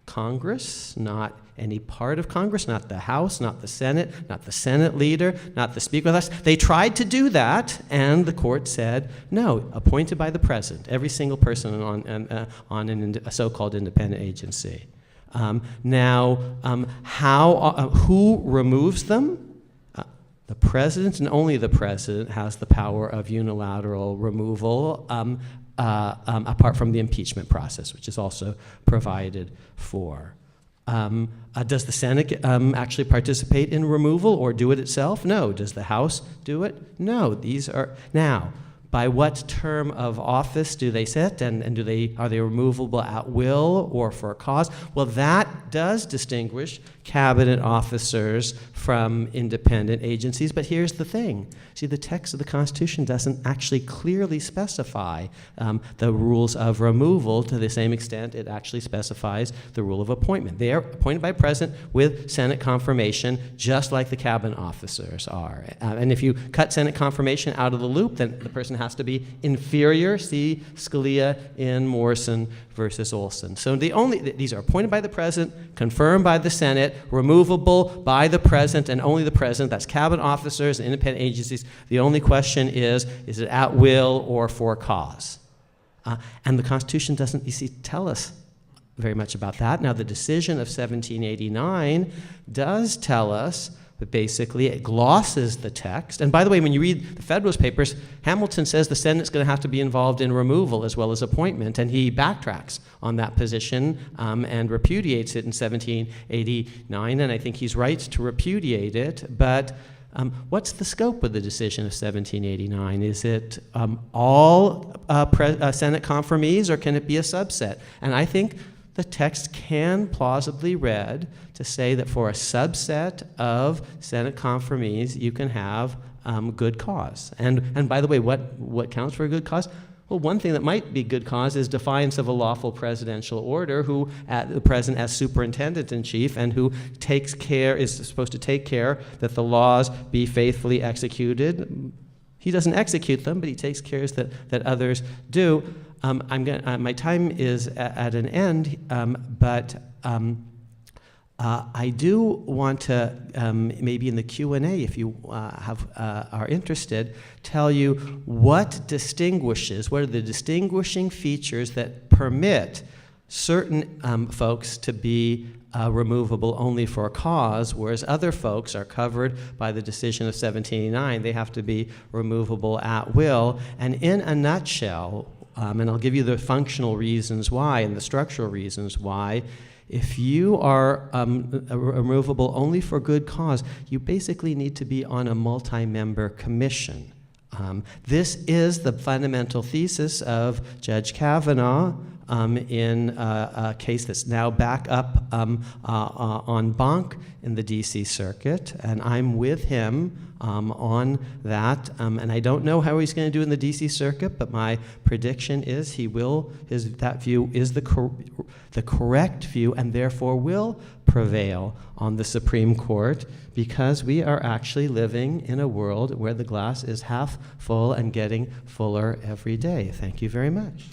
Congress, not any part of Congress, not the House, not the Senate leader, not the Speaker of the House. They tried to do that, and the court said, no, appointed by the president, every single person on a so-called independent agency. Who removes them? The president, and only the president, has the power of unilateral removal, apart from the impeachment process, which is also provided for. Does the Senate actually participate in removal or do it itself? No. Does the House do it? No. These are now. By what term of office do they sit, and are they removable at will or for a cause? Well, that does distinguish cabinet officers from independent agencies, but here's the thing. See, the text of the Constitution doesn't actually clearly specify the rules of removal to the same extent it actually specifies the rule of appointment. They are appointed by President with Senate confirmation, just like the cabinet officers are. And if you cut Senate confirmation out of the loop, then the person has to be inferior. See Scalia in Morrison versus Olson. So these are appointed by the President, confirmed by the Senate, removable by the President and only the President. That's cabinet officers and independent agencies. The only question is it at will or for cause? And the Constitution doesn't, you see, tell us very much about that. Now, the decision of 1789 does tell us, but basically it glosses the text. And by the way, when you read the Federalist Papers, Hamilton says the Senate's going to have to be involved in removal as well as appointment, and he backtracks on that position and repudiates it in 1789, and I think he's right to repudiate it. But what's the scope of the decision of 1789? Is it all Senate confirmees, or can it be a subset? And I think the text can plausibly read to say that for a subset of Senate confirmees, you can have good cause. And by the way, what counts for a good cause? Well, one thing that might be good cause is defiance of a lawful presidential order, who the president as superintendent-in-chief and who is supposed to take care that the laws be faithfully executed. He doesn't execute them, but he takes care that others do. My time is at an end, but I do want to, maybe in the Q&A, if you are interested, tell you what are the distinguishing features that permit certain folks to be removable only for a cause, whereas other folks are covered by the decision of 1789. They have to be removable at will. And in a nutshell, and I'll give you the functional reasons why and the structural reasons why, if you are removable only for good cause, you basically need to be on a multi-member commission. This is the fundamental thesis of Judge Kavanaugh in a case that's now back up en banc in the D.C. Circuit, and I'm with him on that. And I don't know how he's going to do in the D.C. Circuit, but my prediction is that view is the correct view, and therefore will prevail on the Supreme Court, because we are actually living in a world where the glass is half full and getting fuller every day. Thank you very much.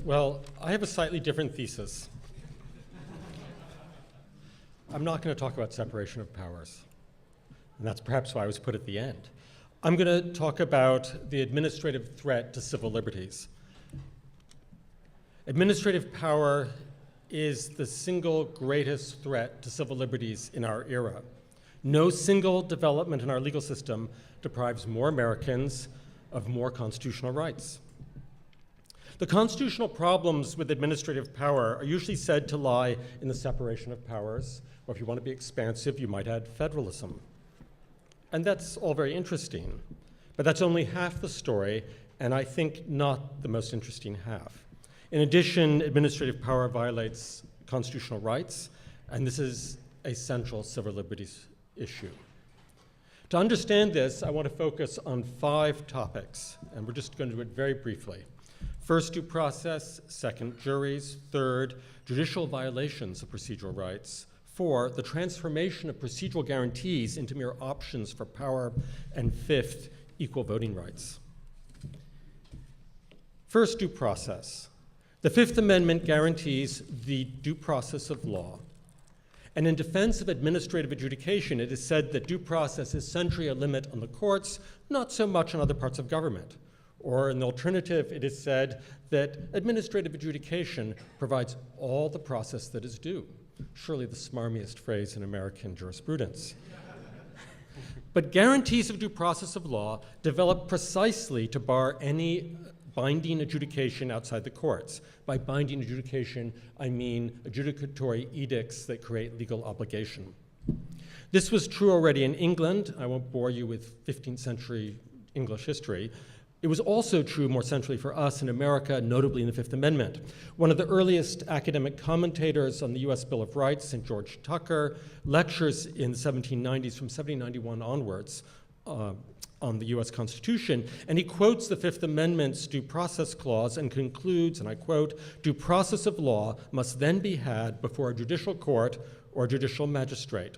Well, I have a slightly different thesis. I'm not going to talk about separation of powers, and that's perhaps why I was put at the end. I'm going to talk about the administrative threat to civil liberties. Administrative power is the single greatest threat to civil liberties in our era. No single development in our legal system deprives more Americans of more constitutional rights. The constitutional problems with administrative power are usually said to lie in the separation of powers, or if you want to be expansive, you might add federalism. And that's all very interesting, but that's only half the story, and I think not the most interesting half. In addition, administrative power violates constitutional rights, and this is a central civil liberties issue. To understand this, I want to focus on 5 topics, and we're just going to do it very briefly. First, due process. Second, juries. Third, judicial violations of procedural rights. 4, the transformation of procedural guarantees into mere options for power. And 5th, equal voting rights. First, due process. The 5th Amendment guarantees the due process of law. And in defense of administrative adjudication, it is said that due process is centrally a limit on the courts, not so much on other parts of government. Or in the alternative, it is said that administrative adjudication provides all the process that is due. Surely the smarmiest phrase in American jurisprudence. But guarantees of due process of law develop precisely to bar any binding adjudication outside the courts. By binding adjudication, I mean adjudicatory edicts that create legal obligation. This was true already in England. I won't bore you with 15th century English history. It was also true more centrally for us in America, notably in the Fifth Amendment. One of the earliest academic commentators on the US Bill of Rights, St. George Tucker, lectures in the 1790s from 1791 onwards on the US Constitution, and he quotes the Fifth Amendment's due process clause and concludes, and I quote, "Due process of law must then be had before a judicial court or judicial magistrate."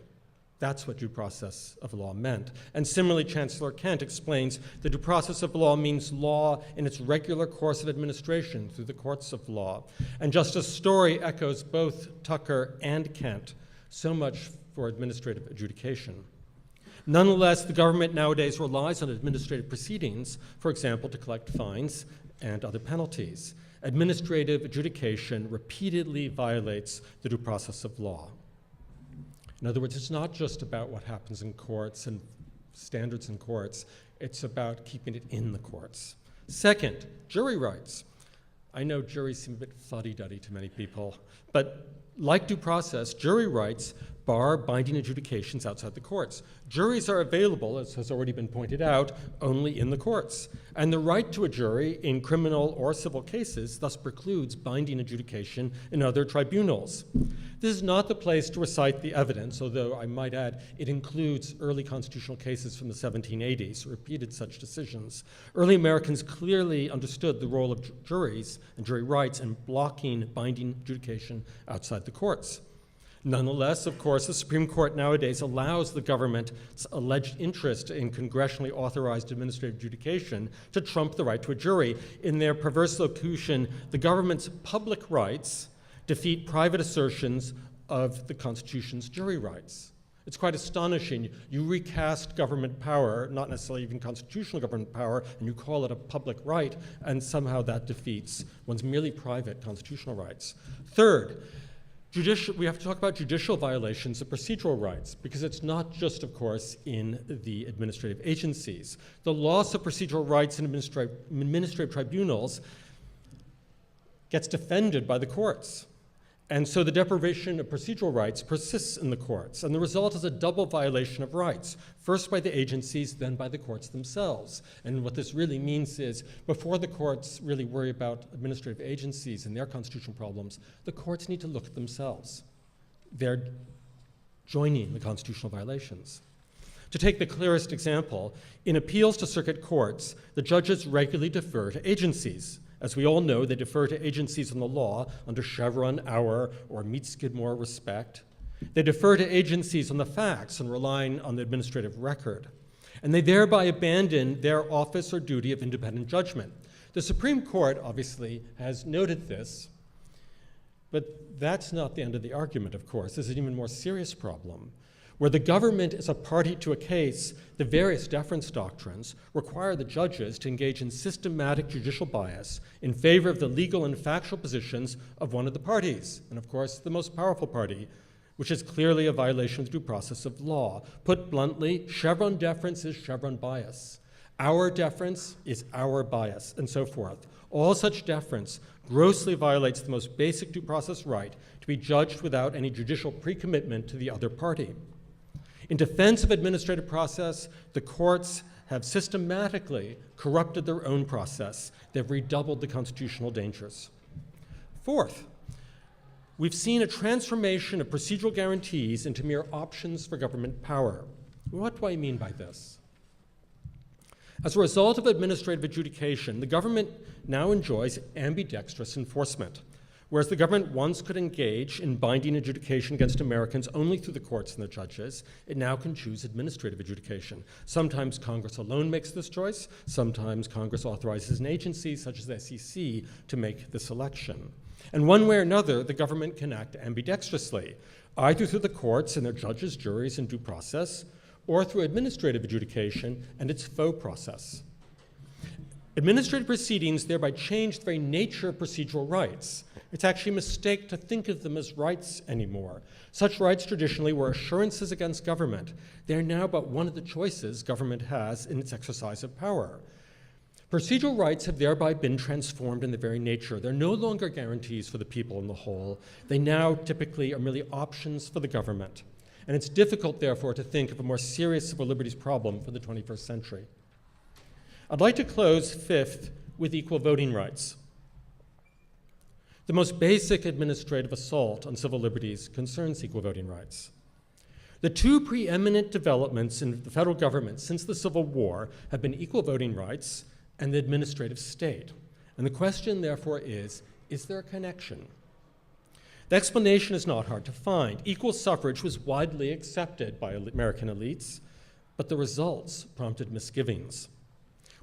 That's what due process of law meant. And similarly, Chancellor Kent explains the due process of law means law in its regular course of administration through the courts of law. And Justice Story echoes both Tucker and Kent. So much for administrative adjudication. Nonetheless, the government nowadays relies on administrative proceedings, for example, to collect fines and other penalties. Administrative adjudication repeatedly violates the due process of law. In other words, it's not just about what happens in courts and standards in courts, it's about keeping it in the courts. Second, jury rights. I know juries seem a bit fuddy-duddy to many people, but like due process, jury rights bar binding adjudications outside the courts. Juries are available, as has already been pointed out, only in the courts. And the right to a jury in criminal or civil cases thus precludes binding adjudication in other tribunals. This is not the place to recite the evidence, although I might add it includes early constitutional cases from the 1780s, repeated such decisions. Early Americans clearly understood the role of juries and jury rights in blocking binding adjudication outside the courts. Nonetheless, of course, the Supreme Court nowadays allows the government's alleged interest in congressionally authorized administrative adjudication to trump the right to a jury. In their perverse locution, the government's public rights defeat private assertions of the Constitution's jury rights. It's quite astonishing. You recast government power, not necessarily even constitutional government power, and you call it a public right, and somehow that defeats one's merely private constitutional rights. Third, we have to talk about judicial violations of procedural rights, because it's not just, of course, in the administrative agencies. The loss of procedural rights in administrative tribunals gets defended by the courts. And so the deprivation of procedural rights persists in the courts, and the result is a double violation of rights, first by the agencies, then by the courts themselves. And what this really means is, before the courts really worry about administrative agencies and their constitutional problems, the courts need to look at themselves. They're joining the constitutional violations. To take the clearest example, in appeals to circuit courts, the judges regularly defer to agencies. As we all know, they defer to agencies on the law under Chevron, Auer, or Meet Skidmore respect. They defer to agencies on the facts and relying on the administrative record. And they thereby abandon their office or duty of independent judgment. The Supreme Court, obviously, has noted this, but that's not the end of the argument, of course. There's an even more serious problem. Where the government is a party to a case, the various deference doctrines require the judges to engage in systematic judicial bias in favor of the legal and factual positions of one of the parties, and of course, the most powerful party, which is clearly a violation of the due process of law. Put bluntly, Chevron deference is Chevron bias. Our deference is our bias, and so forth. All such deference grossly violates the most basic due process right to be judged without any judicial pre-commitment to the other party. In defense of administrative process, the courts have systematically corrupted their own process. They've redoubled the constitutional dangers. Fourth, we've seen a transformation of procedural guarantees into mere options for government power. What do I mean by this? As a result of administrative adjudication, the government now enjoys ambidextrous enforcement. Whereas the government once could engage in binding adjudication against Americans only through the courts and the judges, it now can choose administrative adjudication. Sometimes Congress alone makes this choice. Sometimes Congress authorizes an agency, such as the SEC, to make this election. And one way or another, the government can act ambidextrously, either through the courts and their judges, juries, and due process, or through administrative adjudication and its faux process. Administrative proceedings thereby change the very nature of procedural rights. It's actually a mistake to think of them as rights anymore. Such rights traditionally were assurances against government. They are now but one of the choices government has in its exercise of power. Procedural rights have thereby been transformed in their very nature. They're no longer guarantees for the people in the whole. They now typically are merely options for the government. And it's difficult, therefore, to think of a more serious civil liberties problem for the 21st century. I'd like to close, fifth, with equal voting rights. The most basic administrative assault on civil liberties concerns equal voting rights. The two preeminent developments in the federal government since the Civil War have been equal voting rights and the administrative state. And the question, therefore, is there a connection? The explanation is not hard to find. Equal suffrage was widely accepted by American elites, but the results prompted misgivings.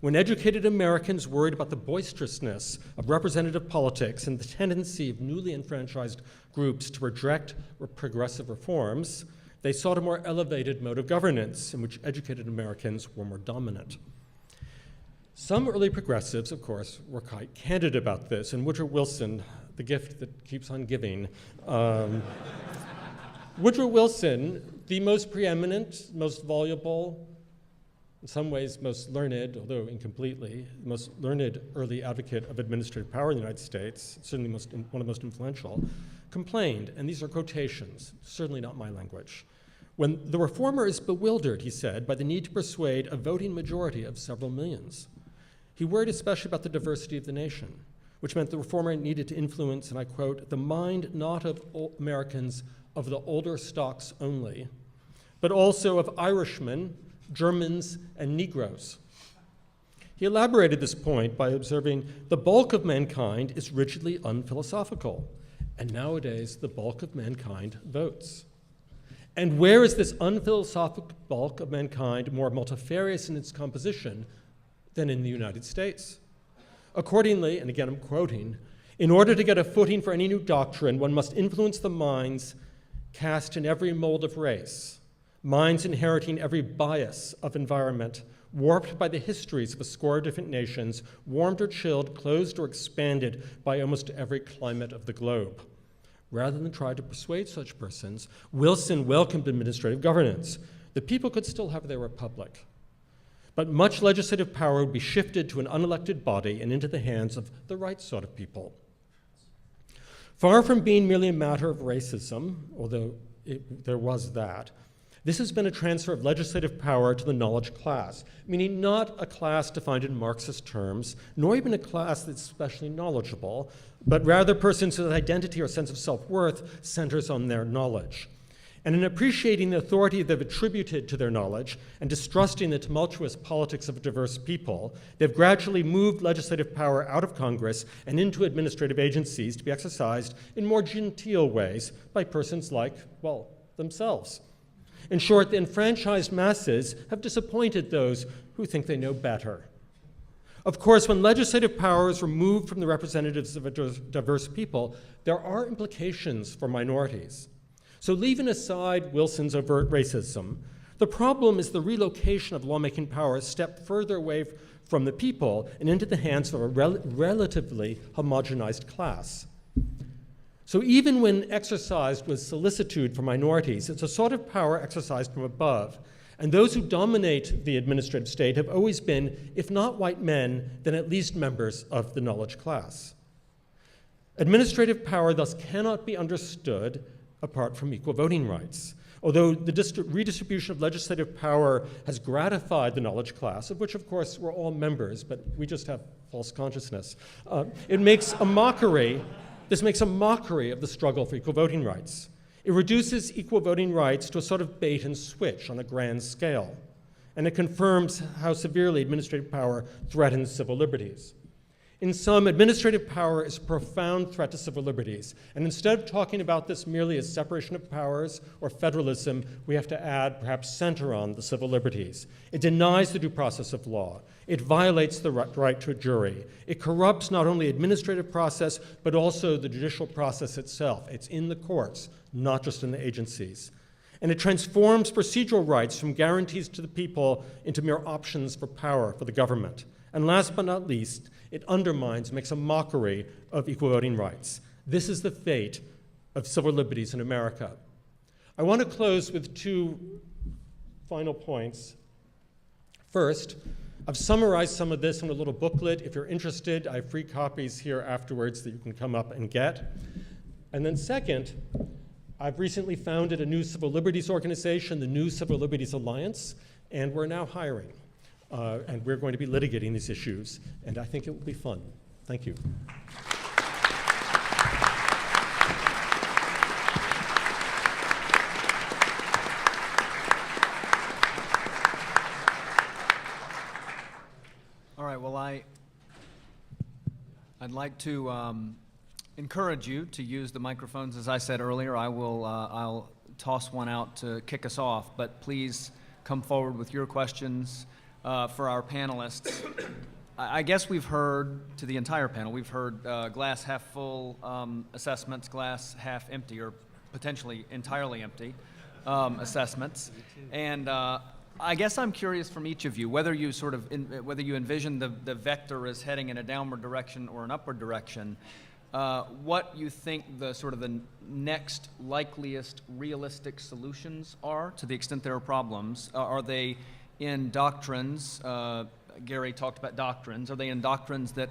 When educated Americans worried about the boisterousness of representative politics and the tendency of newly enfranchised groups to reject progressive reforms, they sought a more elevated mode of governance in which educated Americans were more dominant. Some early progressives, of course, were quite candid about this, and Woodrow Wilson, the gift that keeps on giving, Woodrow Wilson, the most preeminent, most voluble, in some ways most learned, although incompletely, most learned early advocate of administrative power in the United States, certainly one of the most influential, complained, and these are quotations, certainly not my language. When the reformer is bewildered, he said, by the need to persuade a voting majority of several millions. He worried especially about the diversity of the nation, which meant the reformer needed to influence, and I quote, the mind not of Americans of the older stocks only, but also of Irishmen, Germans, and Negroes. He elaborated this point by observing the bulk of mankind is rigidly unphilosophical, and nowadays the bulk of mankind votes. And where is this unphilosophic bulk of mankind more multifarious in its composition than in the United States? Accordingly, and again I'm quoting, in order to get a footing for any new doctrine, one must influence the minds cast in every mold of race, minds inheriting every bias of environment, warped by the histories of a score of different nations, warmed or chilled, closed or expanded by almost every climate of the globe. Rather than try to persuade such persons, Wilson welcomed administrative governance. The people could still have their republic, but much legislative power would be shifted to an unelected body and into the hands of the right sort of people. Far from being merely a matter of racism, although there was that, this has been a transfer of legislative power to the knowledge class, meaning not a class defined in Marxist terms, nor even a class that's especially knowledgeable, but rather persons whose identity or sense of self-worth centers on their knowledge. And in appreciating the authority they've attributed to their knowledge and distrusting the tumultuous politics of a diverse people, they've gradually moved legislative power out of Congress and into administrative agencies to be exercised in more genteel ways by persons like, well, themselves. In short, the enfranchised masses have disappointed those who think they know better. Of course, when legislative power is removed from the representatives of a diverse people, there are implications for minorities. So leaving aside Wilson's overt racism, the problem is the relocation of lawmaking power a step further away from the people and into the hands of a relatively homogenized class. So even when exercised with solicitude for minorities, it's a sort of power exercised from above. And those who dominate the administrative state have always been, if not white men, then at least members of the knowledge class. Administrative power thus cannot be understood apart from equal voting rights. Although the redistribution of legislative power has gratified the knowledge class, of which, of course, we're all members, but we just have false consciousness, this makes a mockery of the struggle for equal voting rights. It reduces equal voting rights to a sort of bait and switch on a grand scale, and it confirms how severely administrative power threatens civil liberties. In sum, administrative power is a profound threat to civil liberties, and instead of talking about this merely as separation of powers or federalism, we have to add, perhaps center on, the civil liberties. It denies the due process of law. It violates the right to a jury. It corrupts not only administrative process, but also the judicial process itself. It's in the courts, not just in the agencies. And it transforms procedural rights from guarantees to the people into mere options for power for the government. And last but not least, it undermines, makes a mockery of equal voting rights. This is the fate of civil liberties in America. I want to close with two final points. First, I've summarized some of this in a little booklet. If you're interested, I have free copies here afterwards that you can come up and get. And then second, I've recently founded a new civil liberties organization, the New Civil Liberties Alliance, and we're now hiring. And we're going to be litigating these issues, and I think it will be fun. Thank you. All right, well, I'd like to encourage you to use the microphones. As I said earlier, I'll toss one out to kick us off, but please come forward with your questions. For our panelists, I guess we've heard, to the entire panel, we've heard glass half full assessments, glass half empty, or potentially entirely empty assessments. And I guess I'm curious from each of you whether you whether you envision the vector as heading in a downward direction or an upward direction. What you think the next likeliest realistic solutions are, to the extent there are problems. Are they in doctrines? Gary talked about doctrines. Are they in doctrines that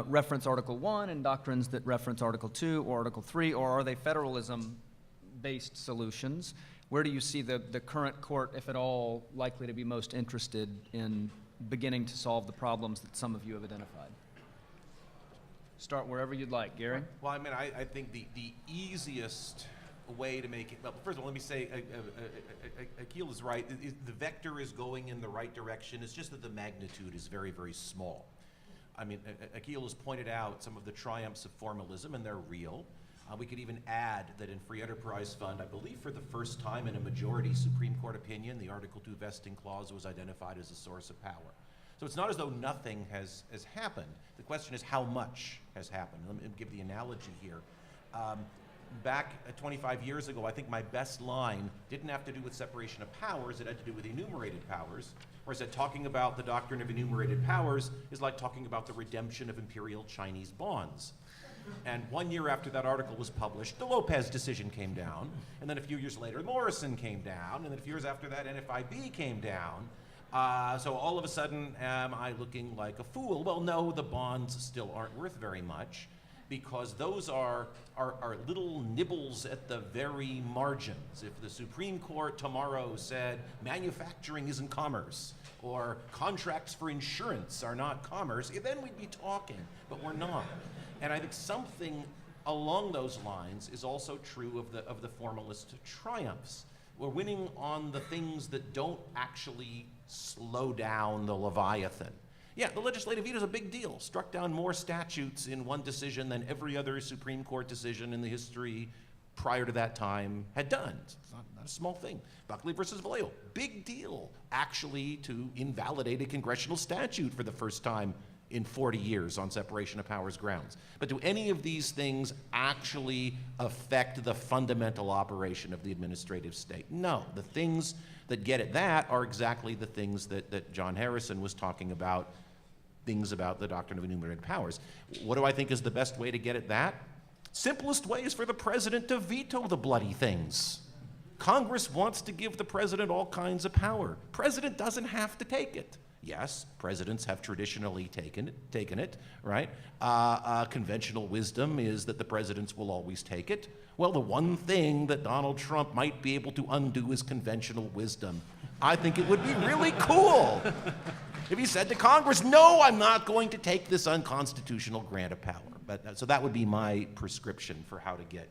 reference Article 1 and doctrines that reference Article 2 or Article 3, or are they federalism-based solutions? Where do you see the current court, if at all, likely to be most interested in beginning to solve the problems that some of you have identified? Start wherever you'd like. Gary? Well, I mean, I think the easiest way to make it, well, first of all, let me say, Akhil is right. The vector is going in the right direction. It's just that the magnitude is very, very small. I mean, Akhil has pointed out some of the triumphs of formalism, and they're real. We could even add that in Free Enterprise Fund, I believe for the first time in a majority Supreme Court opinion, the Article 2 vesting clause was identified as a source of power. So it's not as though nothing has happened. The question is how much has happened. Let me give the analogy here. Back 25 years ago, I think my best line didn't have to do with separation of powers, it had to do with enumerated powers. Whereas that talking about the doctrine of enumerated powers is like talking about the redemption of imperial Chinese bonds. And 1 year after that article was published, the Lopez decision came down, and then a few years later, Morrison came down, and then a few years after that, NFIB came down. So all of a sudden, am I looking like a fool? Well, no, the bonds still aren't worth very much, because those are little nibbles at the very margins. If the Supreme Court tomorrow said manufacturing isn't commerce, or contracts for insurance are not commerce, then we'd be talking, but we're not. And I think something along those lines is also true of the formalist triumphs. We're winning on the things that don't actually slow down the Leviathan. Yeah, the legislative veto is a big deal. Struck down more statutes in one decision than every other Supreme Court decision in the history prior to that time had done. It's not a small thing. Buckley versus Vallejo, big deal, actually, to invalidate a congressional statute for the first time in 40 years on separation of powers grounds. But do any of these things actually affect the fundamental operation of the administrative state? No. The things that get at that are exactly the things that John Harrison was talking about, things about the doctrine of enumerated powers. What do I think is the best way to get at that? Simplest way is for the president to veto the bloody things. Congress wants to give the president all kinds of power. President doesn't have to take it. Yes, presidents have traditionally taken it, right? Conventional wisdom is that the presidents will always take it. Well, the one thing that Donald Trump might be able to undo is conventional wisdom. I think it would be really cool if he said to Congress, no, I'm not going to take this unconstitutional grant of power. But so that would be my prescription for how to get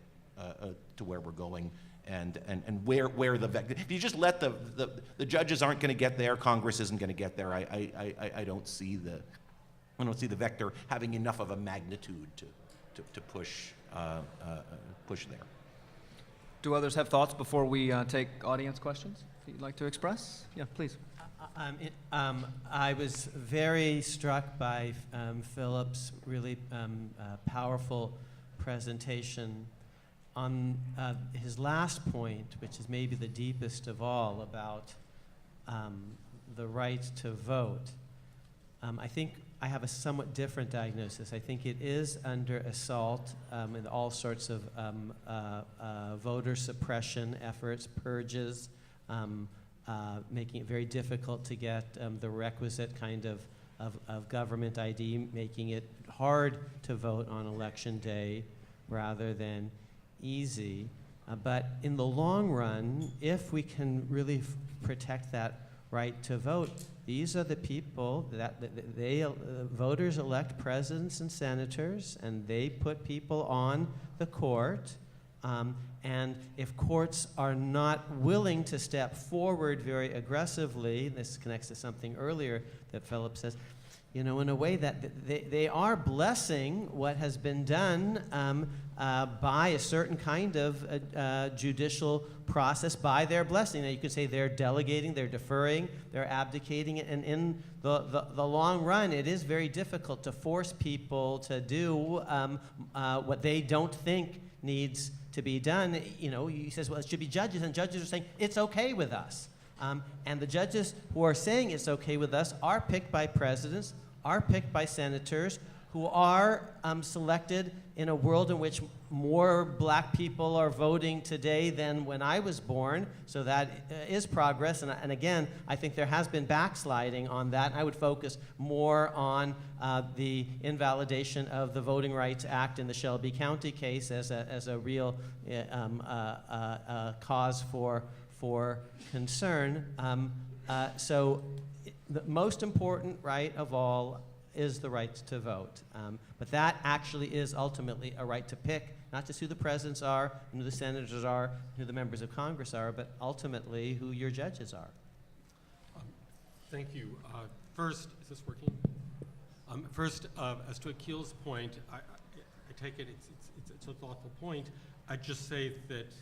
to where we're going and where the vector. If you just let the judges aren't going to get there, Congress isn't going to get there. I don't see the vector having enough of a magnitude to push there. Do others have thoughts before we take audience questions that you'd like to express? Yeah, please. I was very struck by Philip's really powerful presentation on his last point, which is maybe the deepest of all, about the right to vote. I think I have a somewhat different diagnosis. I think it is under assault in all sorts of voter suppression efforts, purges, making it very difficult to get the requisite kind of government ID, making it hard to vote on election day rather than easy. But in the long run, if we can really protect that right to vote, these are the people that voters elect presidents and senators, and they put people on the court. And if courts are not willing to step forward very aggressively, this connects to something earlier that Philip says, in a way that they are blessing what has been done by a certain kind of judicial process, by their blessing. Now, you could say they're delegating, they're deferring, they're abdicating, and in the long run, it is very difficult to force people to do what they don't think needs to be done. He says, well, it should be judges, and judges are saying, it's okay with us. And the judges who are saying it's okay with us are picked by presidents, are picked by senators, who are selected in a world in which more black people are voting today than when I was born. So that is progress. And again, I think there has been backsliding on that. I would focus more on the invalidation of the Voting Rights Act in the Shelby County case as a real cause for concern. So the most important right of all is the right to vote. But that actually is ultimately a right to pick, not just who the presidents are, and who the senators are, and who the members of Congress are, but ultimately who your judges are. Thank you. First, is this working? First, as to Akhil's point, I take it it's a thoughtful point. I'd just say that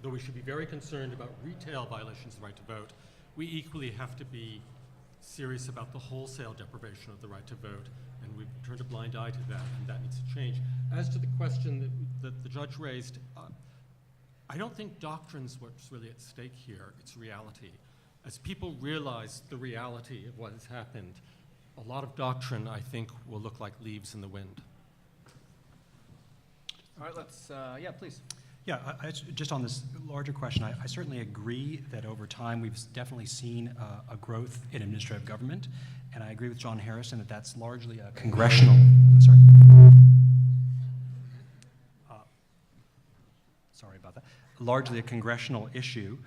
though we should be very concerned about retail violations of the right to vote, we equally have to be serious about the wholesale deprivation of the right to vote, and we've turned a blind eye to that, and that needs to change. As to the question that the judge raised, I don't think doctrine's what's really at stake here, it's reality. As people realize the reality of what has happened, a lot of doctrine, I think, will look like leaves in the wind. All right, let's, yeah, please. Yeah, just on this larger question, I certainly agree that over time we've definitely seen a growth in administrative government, and I agree with John Harrison that that's largely a congressional, sorry about that, largely a congressional issue.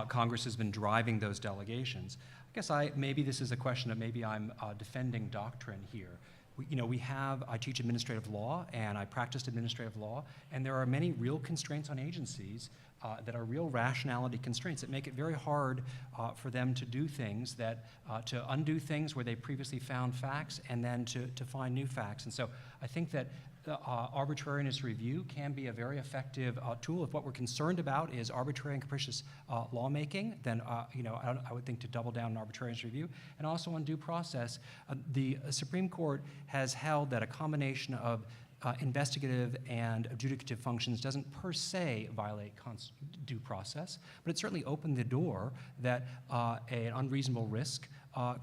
Congress has been driving those delegations. I guess maybe this is a question that maybe I'm defending doctrine here. I teach administrative law, and I practiced administrative law, and there are many real constraints on agencies that are real rationality constraints that make it very hard for them to do things to undo things where they previously found facts and then to find new facts. And so I think that arbitrariness review can be a very effective tool. If what we're concerned about is arbitrary and capricious lawmaking, then I would think to double down on arbitrariness review. And also on due process, the Supreme Court has held that a combination of investigative and adjudicative functions doesn't per se violate due process, but it certainly opened the door that an unreasonable risk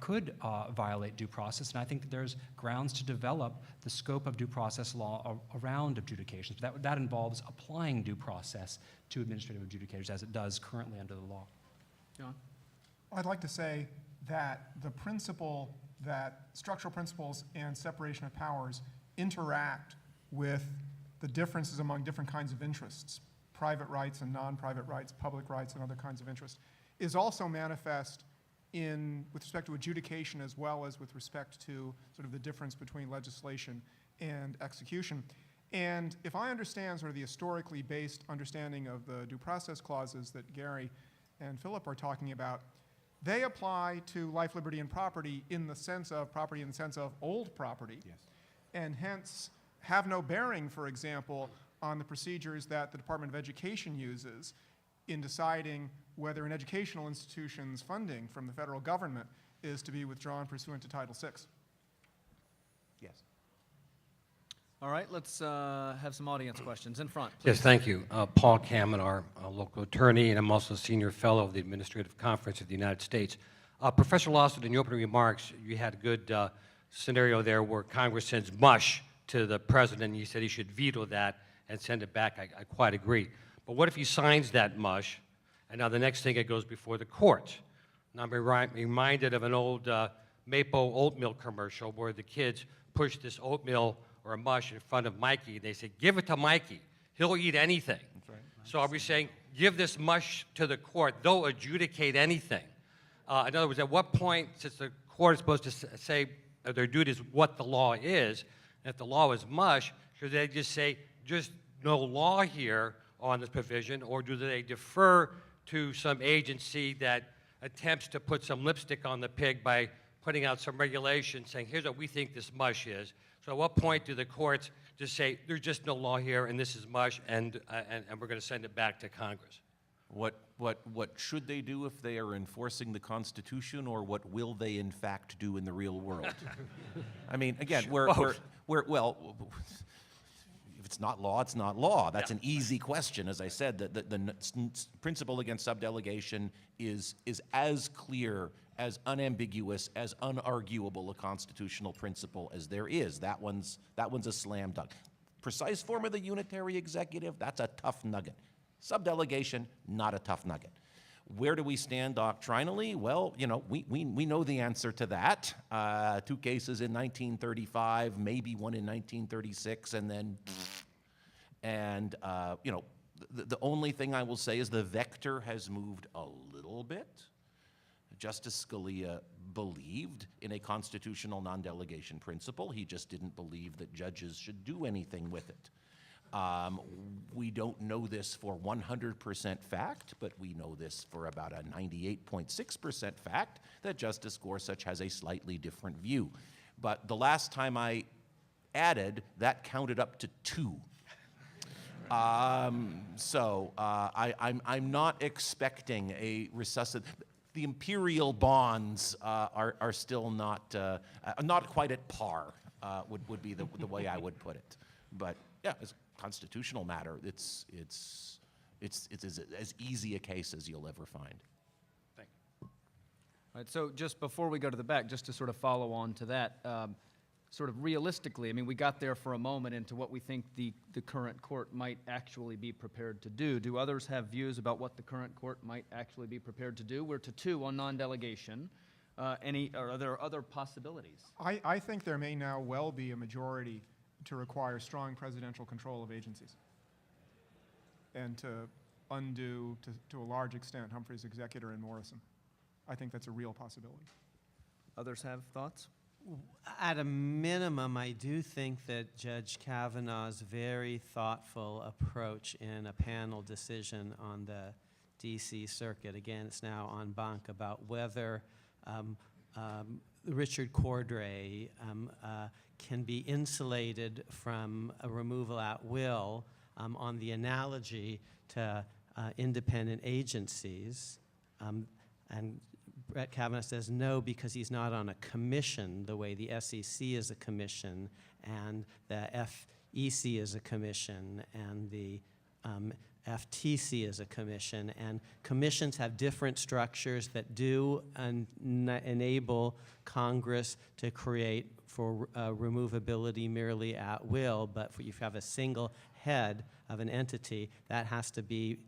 could violate due process, and I think that there's grounds to develop the scope of due process law around adjudications. That involves applying due process to administrative adjudicators as it does currently under the law. John? I'd like to say that the principle that structural principles and separation of powers interact with the differences among different kinds of interests, private rights and non-private rights, public rights and other kinds of interests, is also manifest with respect to adjudication as well as with respect to sort of the difference between legislation and execution. And if I understand sort of the historically based understanding of the due process clauses that Gary and Philip are talking about, they apply to life, liberty, and property in the sense of old property, yes, and hence have no bearing, for example, on the procedures that the Department of Education uses in deciding whether an educational institution's funding from the federal government is to be withdrawn pursuant to Title VI. Yes. All right, let's have some audience questions. In front, please. Yes, thank you. Paul Kamenar, a local attorney, and I'm also a senior fellow of the Administrative Conference of the United States. Professor Lawson, in your opening remarks, you had a good scenario there where Congress sends mush to the president. You said he should veto that and send it back. I quite agree. But what if he signs that mush, and now the next thing it goes before the court? Now I'm reminded of an old Mapo oatmeal commercial where the kids push this oatmeal or a mush in front of Mikey, and they say, give it to Mikey. He'll eat anything. That's right. So are we saying, give this mush to the court, they'll adjudicate anything? In other words, at what point, since the court is supposed to say their duty is what the law is, and if the law is mush, should they just say, just no law here on this provision, or do they defer to some agency that attempts to put some lipstick on the pig by putting out some regulations saying, here's what we think this mush is? So at what point do the courts just say, there's just no law here, and this is mush, and we're going to send it back to Congress? What should they do if they are enforcing the Constitution, or what will they in fact do in the real world? I mean, again, well, if it's not law, it's not law. That's an easy question. As I said, the principle against subdelegation is as clear, as unambiguous, as unarguable a constitutional principle as there is. That one's a slam dunk. Precise form of the unitary executive, that's a tough nugget. Subdelegation, not a tough nugget. Where do we stand doctrinally? Well, you know, we know the answer to that. 2 cases in 1935, maybe one in 1936, and then, you know, the only thing I will say is the vector has moved a little bit. Justice Scalia believed in a constitutional non-delegation principle. He just didn't believe that judges should do anything with it. We don't know this for 100% fact, but we know this for about a 98.6% fact that Justice Gorsuch has a slightly different view. But the last time I added, that counted up to 2. So I'm not expecting a resuscitation. The imperial bonds are still not quite at par, would be the way I would put it. But yeah, as a constitutional matter, it's as easy a case as you'll ever find. Thank All you. right, so just before we go to the back, just to sort of follow on to that, sort of realistically, I mean, we got there for a moment into what we think the current court might actually be prepared to do. Do others have views about what the current court might actually be prepared to do? We're to 2 on non-delegation. Are there other possibilities? I think there may now well be a majority to require strong presidential control of agencies and to undo, to a large extent, Humphrey's executor and Morrison. I think that's a real possibility. Others have thoughts? At a minimum, I do think that Judge Kavanaugh's very thoughtful approach in a panel decision on the D.C. Circuit, again, it's now en banc, about whether Richard Cordray can be insulated from a removal at will on the analogy to independent agencies. And Brett Kavanaugh says no because he's not on a commission the way the SEC is a commission and the FEC is a commission and the FTC is a commission. And commissions have different structures that do enable Congress to create for removability merely at will, but if you have a single head of an entity, that has to be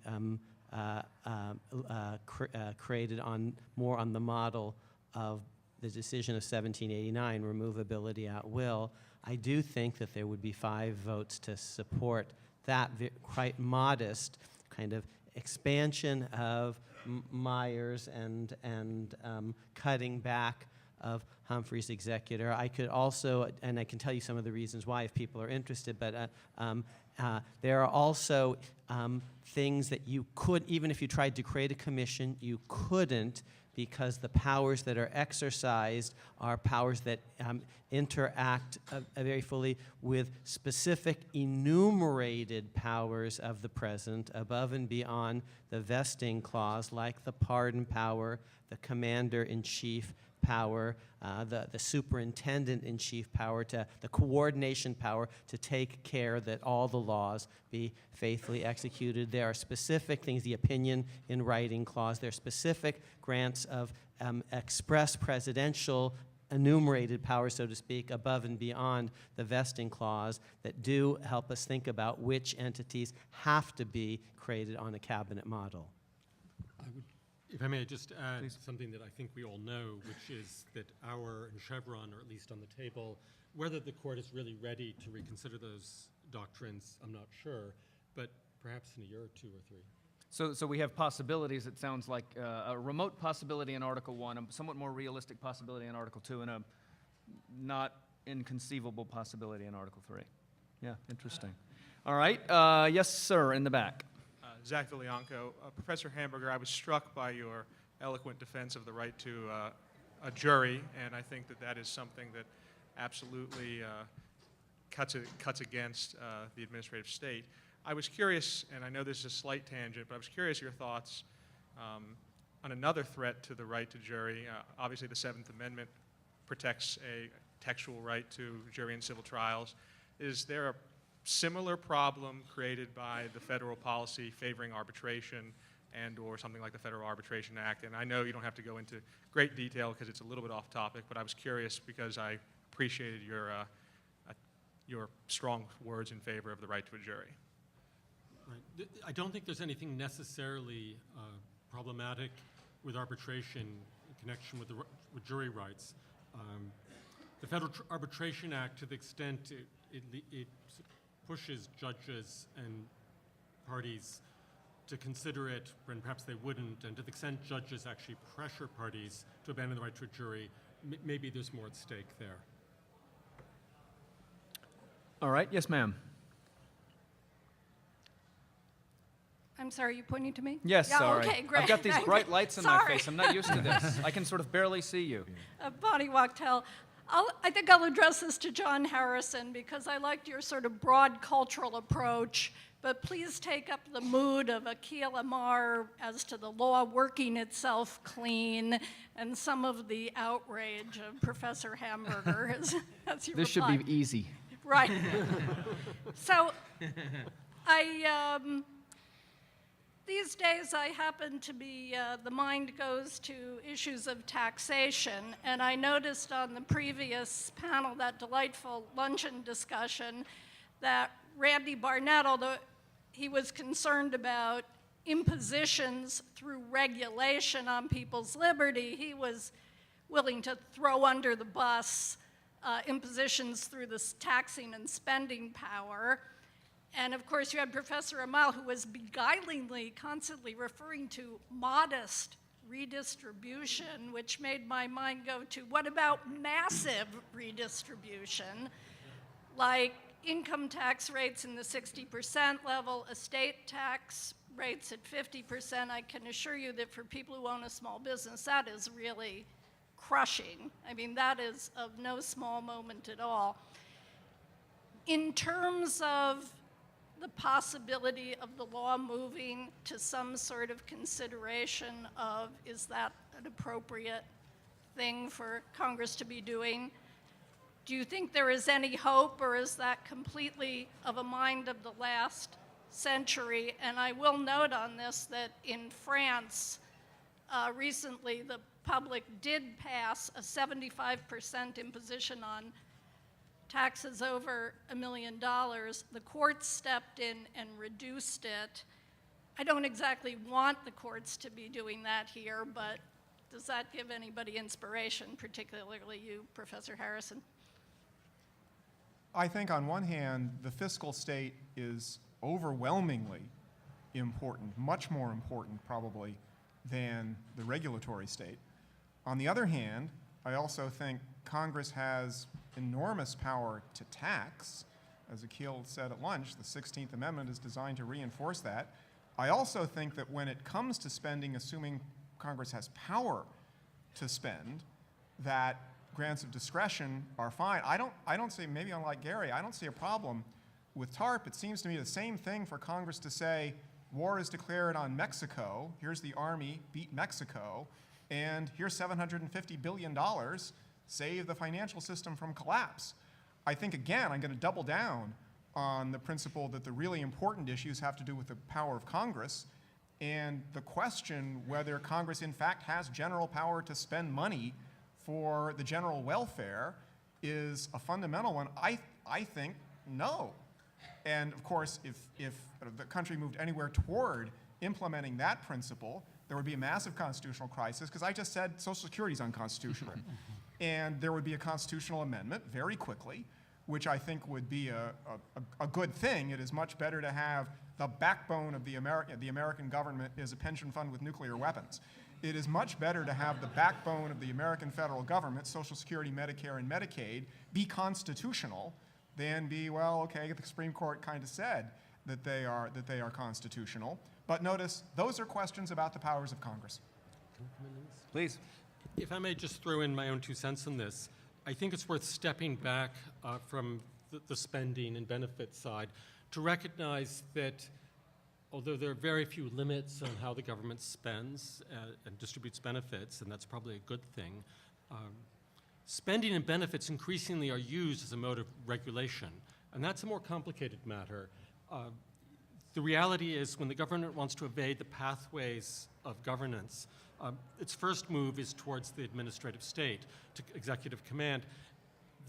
created more on the model of the decision of 1789, removability at will, I do think that there would be 5 votes to support that quite modest kind of expansion of Myers and cutting back of Humphrey's executor. I could also, and I can tell you some of the reasons why if people are interested, but there are also things that you could, even if you tried to create a commission, you couldn't, because the powers that are exercised are powers that interact very fully with specific enumerated powers of the president above and beyond the vesting clause, like the pardon power, the commander-in-chief power, the superintendent-in-chief power, the coordination power to take care that all the laws be faithfully executed. There are specific things, the opinion in writing clause, there are specific grants of express presidential enumerated powers, so to speak, above and beyond the vesting clause that do help us think about which entities have to be created on a cabinet model. If I may just add something that I think we all know, which is that and Chevron are at least on the table. Whether the court is really ready to reconsider those doctrines, I'm not sure, but perhaps in a year or 2 or 3. So we have possibilities, it sounds like a remote possibility in Article 1, a somewhat more realistic possibility in Article 2, and a not inconceivable possibility in Article 3. Yeah, interesting. All right, yes, sir, in the back. Zach Vilianco. Professor Hamburger, I was struck by your eloquent defense of the right to a jury, and I think that that is something that absolutely cuts against the administrative state. I was curious, and I know this is a slight tangent, but I was curious your thoughts on another threat to the right to jury. Obviously, the 7th Amendment protects a textual right to jury in civil trials. Is there a similar problem created by the federal policy favoring arbitration and or something like the Federal Arbitration Act? And I know you don't have to go into great detail because it's a little bit off topic, but I was curious because I appreciated your strong words in favor of the right to a jury. Right. I don't think there's anything necessarily problematic with arbitration in connection with jury rights. The Federal Arbitration Act, to the extent it pushes judges and parties to consider it when perhaps they wouldn't, and to the extent judges actually pressure parties to abandon the right to a jury, maybe there's more at stake there. All right, yes, ma'am. I'm sorry, you pointing to me? Yes, yeah, sorry. Okay, great. I've got these bright lights in my Sorry. face. I'm not used to this. I can sort of barely see you. Bonnie Wachtel. I think I'll address this to John Harrison because I liked your sort of broad cultural approach, but please take up the mood of Akhil Amar as to the law working itself clean and some of the outrage of Professor Hamburger as you This reply. should be easy. Right. So these days I happen to be, the mind goes to issues of taxation, and I noticed on the previous panel, that delightful luncheon discussion, that Randy Barnett, although he was concerned about impositions through regulation on people's liberty, he was willing to throw under the bus impositions through this taxing and spending power. And of course, you had Professor Amal, who was beguilingly constantly referring to modest redistribution, which made my mind go to what about massive redistribution, like income tax rates in the 60% level, estate tax rates at 50%. I can assure you that for people who own a small business, that is really crushing. I mean, that is of no small moment at all. In terms of the possibility of the law moving to some sort of consideration of, is that an appropriate thing for Congress to be doing? Do you think there is any hope, or is that completely of a mind of the last century? And I will note on this that in France, recently the public did pass a 75% imposition on taxes over $1 million. The courts stepped in and reduced it. I don't exactly want the courts to be doing that here, but Does that give anybody inspiration, particularly you, Professor Harrison? I think on one hand, the fiscal state is overwhelmingly important, much more important probably than the regulatory state. On the other hand, I also think Congress has enormous power to tax. As Akhil said at lunch, the 16th Amendment is designed to reinforce that. I also think that when it comes to spending, assuming Congress has power to spend, that grants of discretion are fine. I don't see, maybe unlike Gary, I don't see a problem with TARP. It seems to me the same thing for Congress to say, war is declared on Mexico, here's the army, beat Mexico, and here's $750 billion, save the financial system from collapse. I think, again, I'm going to double down on the principle that the really important issues have to do with the power of Congress, and the question whether Congress in fact has general power to spend money for the general welfare is a fundamental one. I think no. And of course, if the country moved anywhere toward implementing that principle, there would be a massive constitutional crisis, because I just said Social Security is unconstitutional. And there would be a constitutional amendment very quickly, which I think would be a good thing. It is much better to have the backbone of the American government is a pension fund with nuclear weapons. It is much better to have the backbone of the American federal government, Social Security, Medicare, and Medicaid, be constitutional than be, well, okay, the Supreme Court kind of said that they are constitutional. But notice, those are questions about the powers of Congress. Please. If I may just throw in my own 2 cents on this, I think it's worth stepping back from the spending and benefits side to recognize that although there are very few limits on how the government spends and distributes benefits, and that's probably a good thing, spending and benefits increasingly are used as a mode of regulation, and that's a more complicated matter. The reality is when the government wants to evade the pathways of governance, its first move is towards the administrative state, to executive command.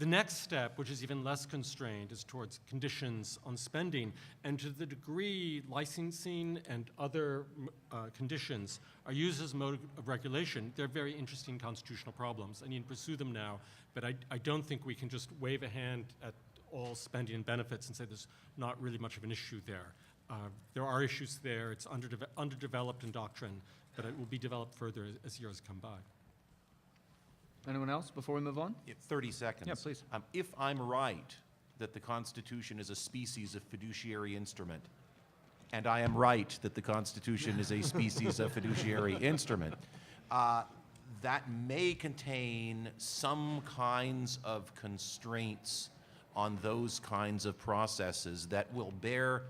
The next step, which is even less constrained, is towards conditions on spending. And to the degree licensing and other conditions are used as a mode of regulation, they're very interesting constitutional problems. And you can pursue them now, but I don't think we can just wave a hand at all spending and benefits and say there's not really much of an issue there. There are issues there. It's underdeveloped in doctrine, but it will be developed further as years come by. Anyone else before we move on? 30 seconds. Yeah, please. If I'm right that the Constitution is a species of fiduciary instrument, and I am right that the Constitution is a species of fiduciary instrument, that may contain some kinds of constraints on those kinds of processes that will bear,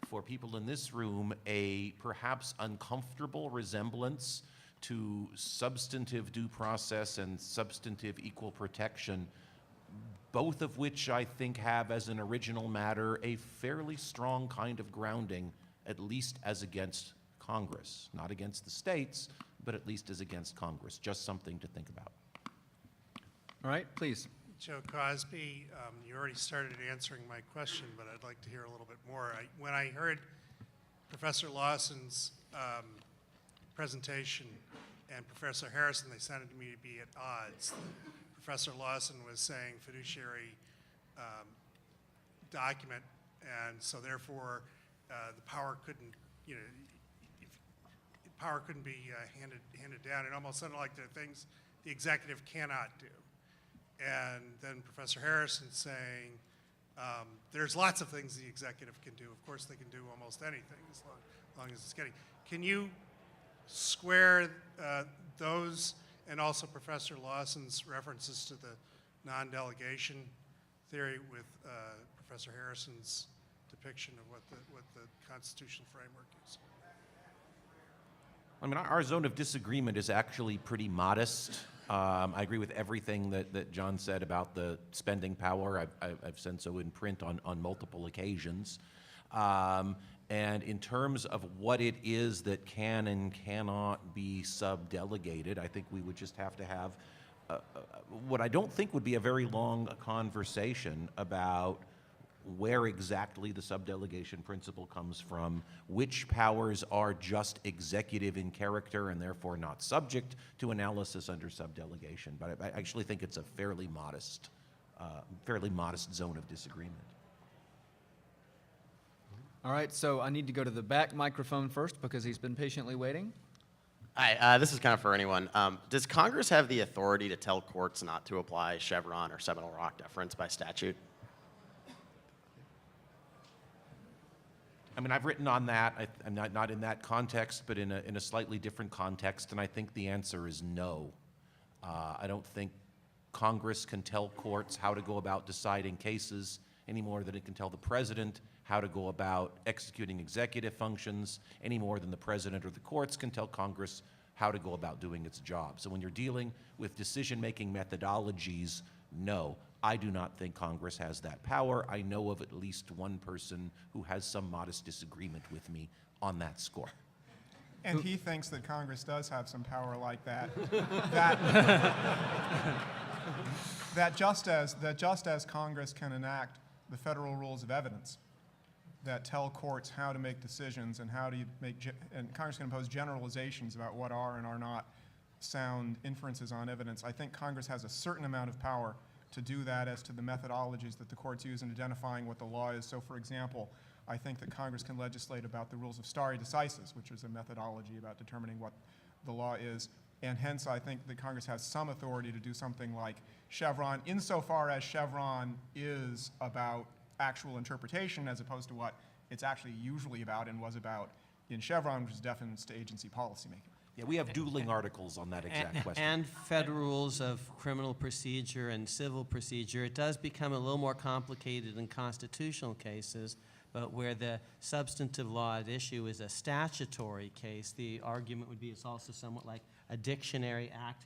for people in this room, a perhaps uncomfortable resemblance to substantive due process and substantive equal protection, both of which I think have as an original matter a fairly strong kind of grounding, at least as against Congress. Not against the states, but at least as against Congress. Just something to think about. All right, please. Joe Cosby, you already started answering my question, but I'd like to hear a little bit more. When I heard Professor Lawson's presentation and Professor Harrison, they sounded to me to be at odds. Professor Lawson was saying fiduciary document, and so therefore the power couldn't, power couldn't be handed down. It almost sounded like there are things the executive cannot do. And then Professor Harrison saying there's lots of things the executive can do. Of course, they can do almost anything as long as it's getting. Can you square those and also Professor Lawson's references to the non-delegation theory with Professor Harrison's depiction of what the constitutional framework is? I mean, our zone of disagreement is actually pretty modest. I agree with everything that John said about the spending power. I've said so in print on multiple occasions. And in terms of what it is that can and cannot be subdelegated, I think we would just have to have what I don't think would be a very long conversation about where exactly the subdelegation principle comes from, which powers are just executive in character and therefore not subject to analysis under subdelegation. But I actually think it's a fairly modest zone of disagreement. All right, so I need to go to the back microphone first because he's been patiently waiting. Hi, this is kind of for anyone. Does Congress have the authority to tell courts not to apply Chevron or Seminole Rock deference by statute? I mean, I've written on that. I'm not in that context, but in a slightly different context, and I think the answer is no. I don't think Congress can tell courts how to go about deciding cases any more than it can tell the president how to go about executing executive functions, any more than the president or the courts can tell Congress how to go about doing its job. So when you're dealing with decision-making methodologies, no, I do not think Congress has that power. I know of at least one person who has some modest disagreement with me on that score. And he thinks that Congress does have some power like that. that just as Congress can enact the federal rules of evidence that tell courts how to make decisions and how to make, and Congress can impose generalizations about what are and are not sound inferences on evidence. I think Congress has a certain amount of power to do that as to the methodologies that the courts use in identifying what the law is. So, for example, I think that Congress can legislate about the rules of stare decisis, which is a methodology about determining what the law is. And hence, I think that Congress has some authority to do something like Chevron, insofar as Chevron is about actual interpretation as opposed to what it's actually usually about and was about in Chevron, which is deference to agency policymaking. Yeah, we have dueling articles on that exact question. And federal rules of criminal procedure and civil procedure. It does become a little more complicated in constitutional cases, but where the substantive law at issue is a statutory case, the argument would be it's also somewhat like a dictionary act.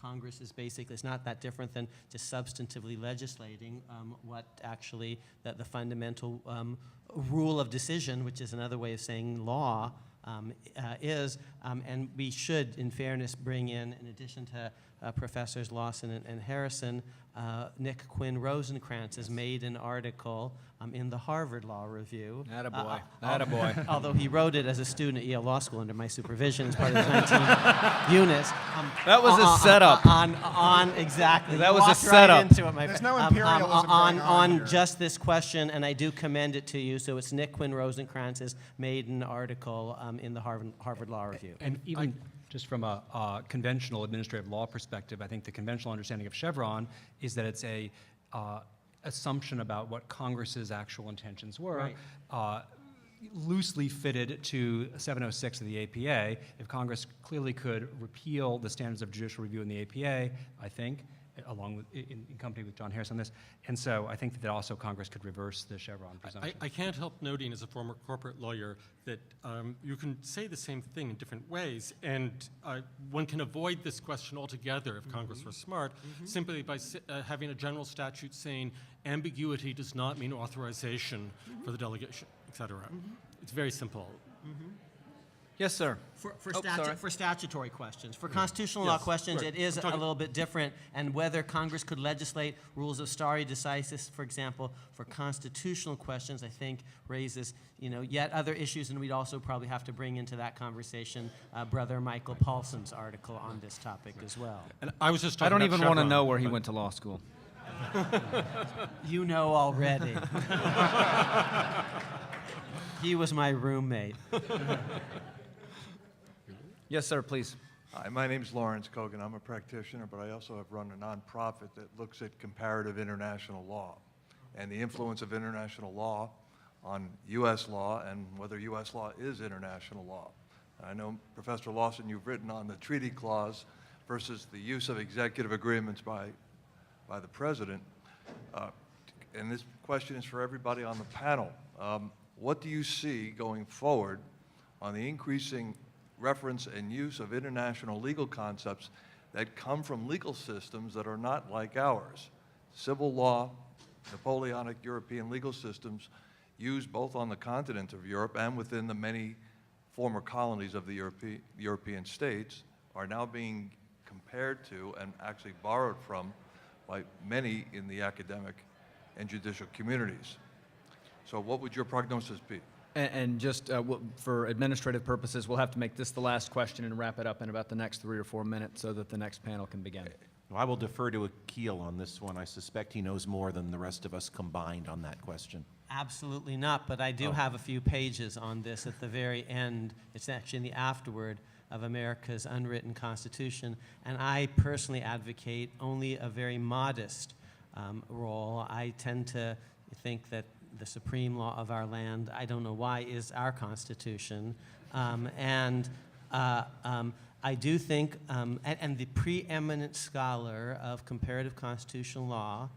Congress is basically, it's not that different than just substantively legislating what actually the fundamental rule of decision, which is another way of saying law, is. And we should, in fairness, bring in addition to Professors Lawson and Harrison, Nick Quinn Rosencrantz has made an article in the Harvard Law Review. Attaboy. Attaboy. Although he wrote it as a student at Yale Law School under my supervision as part of his 19 units. That was a setup. Exactly. That You was a walked setup. Right into it, my There's friend. no imperialism going on here. just this question, and I do commend it to you. So it's Nick Quinn Rosencrantz's made an article in the Harvard Law Review. And even just from a conventional administrative law perspective, I think the conventional understanding of Chevron is that it's a assumption about what Congress's actual intentions were, Right. Loosely fitted to 706 of the APA. If Congress clearly could repeal the standards of judicial review in the APA, I think, along with, in company with John Harris on this, and so I think that also Congress could reverse the Chevron presumption. I can't help noting as a former corporate lawyer that you can say the same thing in different ways, and one can avoid this question altogether if Congress were smart, simply by having a general statute saying ambiguity does not mean authorization for the delegation, et cetera. It's very simple. Yes, sir. For statutory questions. For constitutional law Yes, questions, right. it is I'm a talking- little bit different, and whether Congress could legislate rules of stare decisis, for example, for constitutional questions, I think raises, yet other issues, and we'd also probably have to bring into that conversation Brother Michael Paulson's article on this topic as well. And I was just I talking don't about even want to Chevron, know where he but- went to law school. You know already. He was my roommate. Yes, sir, please. Hi, my name's Lawrence Kogan. I'm a practitioner, but I also have run a nonprofit that looks at comparative international law and the influence of international law on U.S. law and whether U.S. law is international law. And I know, Professor Lawson, you've written on the treaty clause versus the use of executive agreements by the president. And this question is for everybody on the panel. What do you see going forward on the increasing reference and use of international legal concepts that come from legal systems that are not like ours? Civil law, Napoleonic European legal systems used both on the continent of Europe and within the many former colonies of the European states are now being compared to and actually borrowed from by many in the academic and judicial communities. So what would your prognosis be? And just for administrative purposes, we'll have to make this the last question and wrap it up in about the next 3 or 4 minutes so that the next panel can begin. Well, I will defer to Akhil on this one. I suspect he knows more than the rest of us combined on that question. Absolutely not, but I do have a few pages on this at the very end. It's actually in the afterword of America's unwritten Constitution, and I personally advocate only a very modest role. I tend to think that the supreme law of our land, I don't know why, is our Constitution. I do think, and the preeminent scholar of comparative constitutional law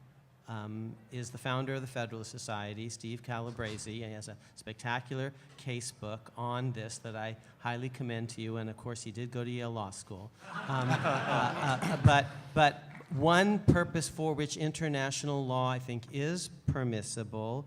is the founder of the Federalist Society, Steve Calabrese. He has a spectacular case book on this that I highly commend to you, and of course he did go to Yale Law School. But one purpose for which international law, I think, is permissible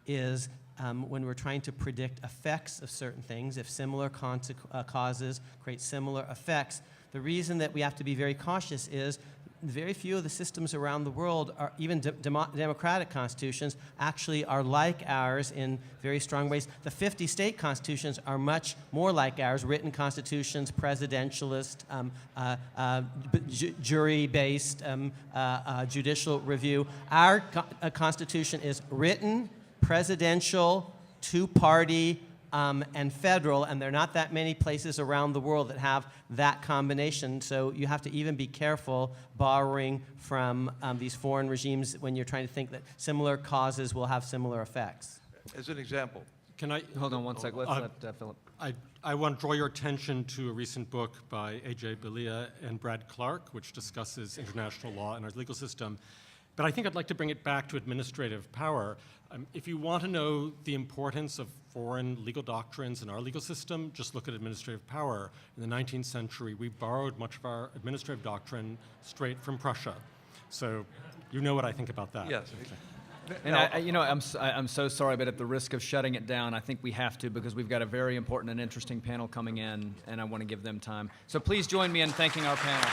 is when we're trying to predict effects of certain things, if similar causes create similar effects. The reason that we have to be very cautious is very few of the systems around the world, are even democratic constitutions, actually are like ours in very strong ways. The 50-state constitutions are much more like ours, written constitutions, presidentialist, jury-based, judicial review. Our constitution is written, presidential, two-party, and federal, and there are not that many places around the world that have that combination. So you have to even be careful borrowing from these foreign regimes when you're trying to think that similar causes will have similar effects. As an example. Can I Hold on one sec. Let's let Philip. I want to draw your attention to a recent book by A.J. Belia and Brad Clark, which discusses international law and our legal system. But I think I'd like to bring it back to administrative power. If you want to know the importance of foreign legal doctrines in our legal system, just look at administrative power. In the 19th century, we borrowed much of our administrative doctrine straight from Prussia. So you know what I think about that. Yes. And I'm so sorry, but at the risk of shutting it down, I think we have to because we've got a very important and interesting panel coming in, and I want to give them time. So please join me in thanking our panel.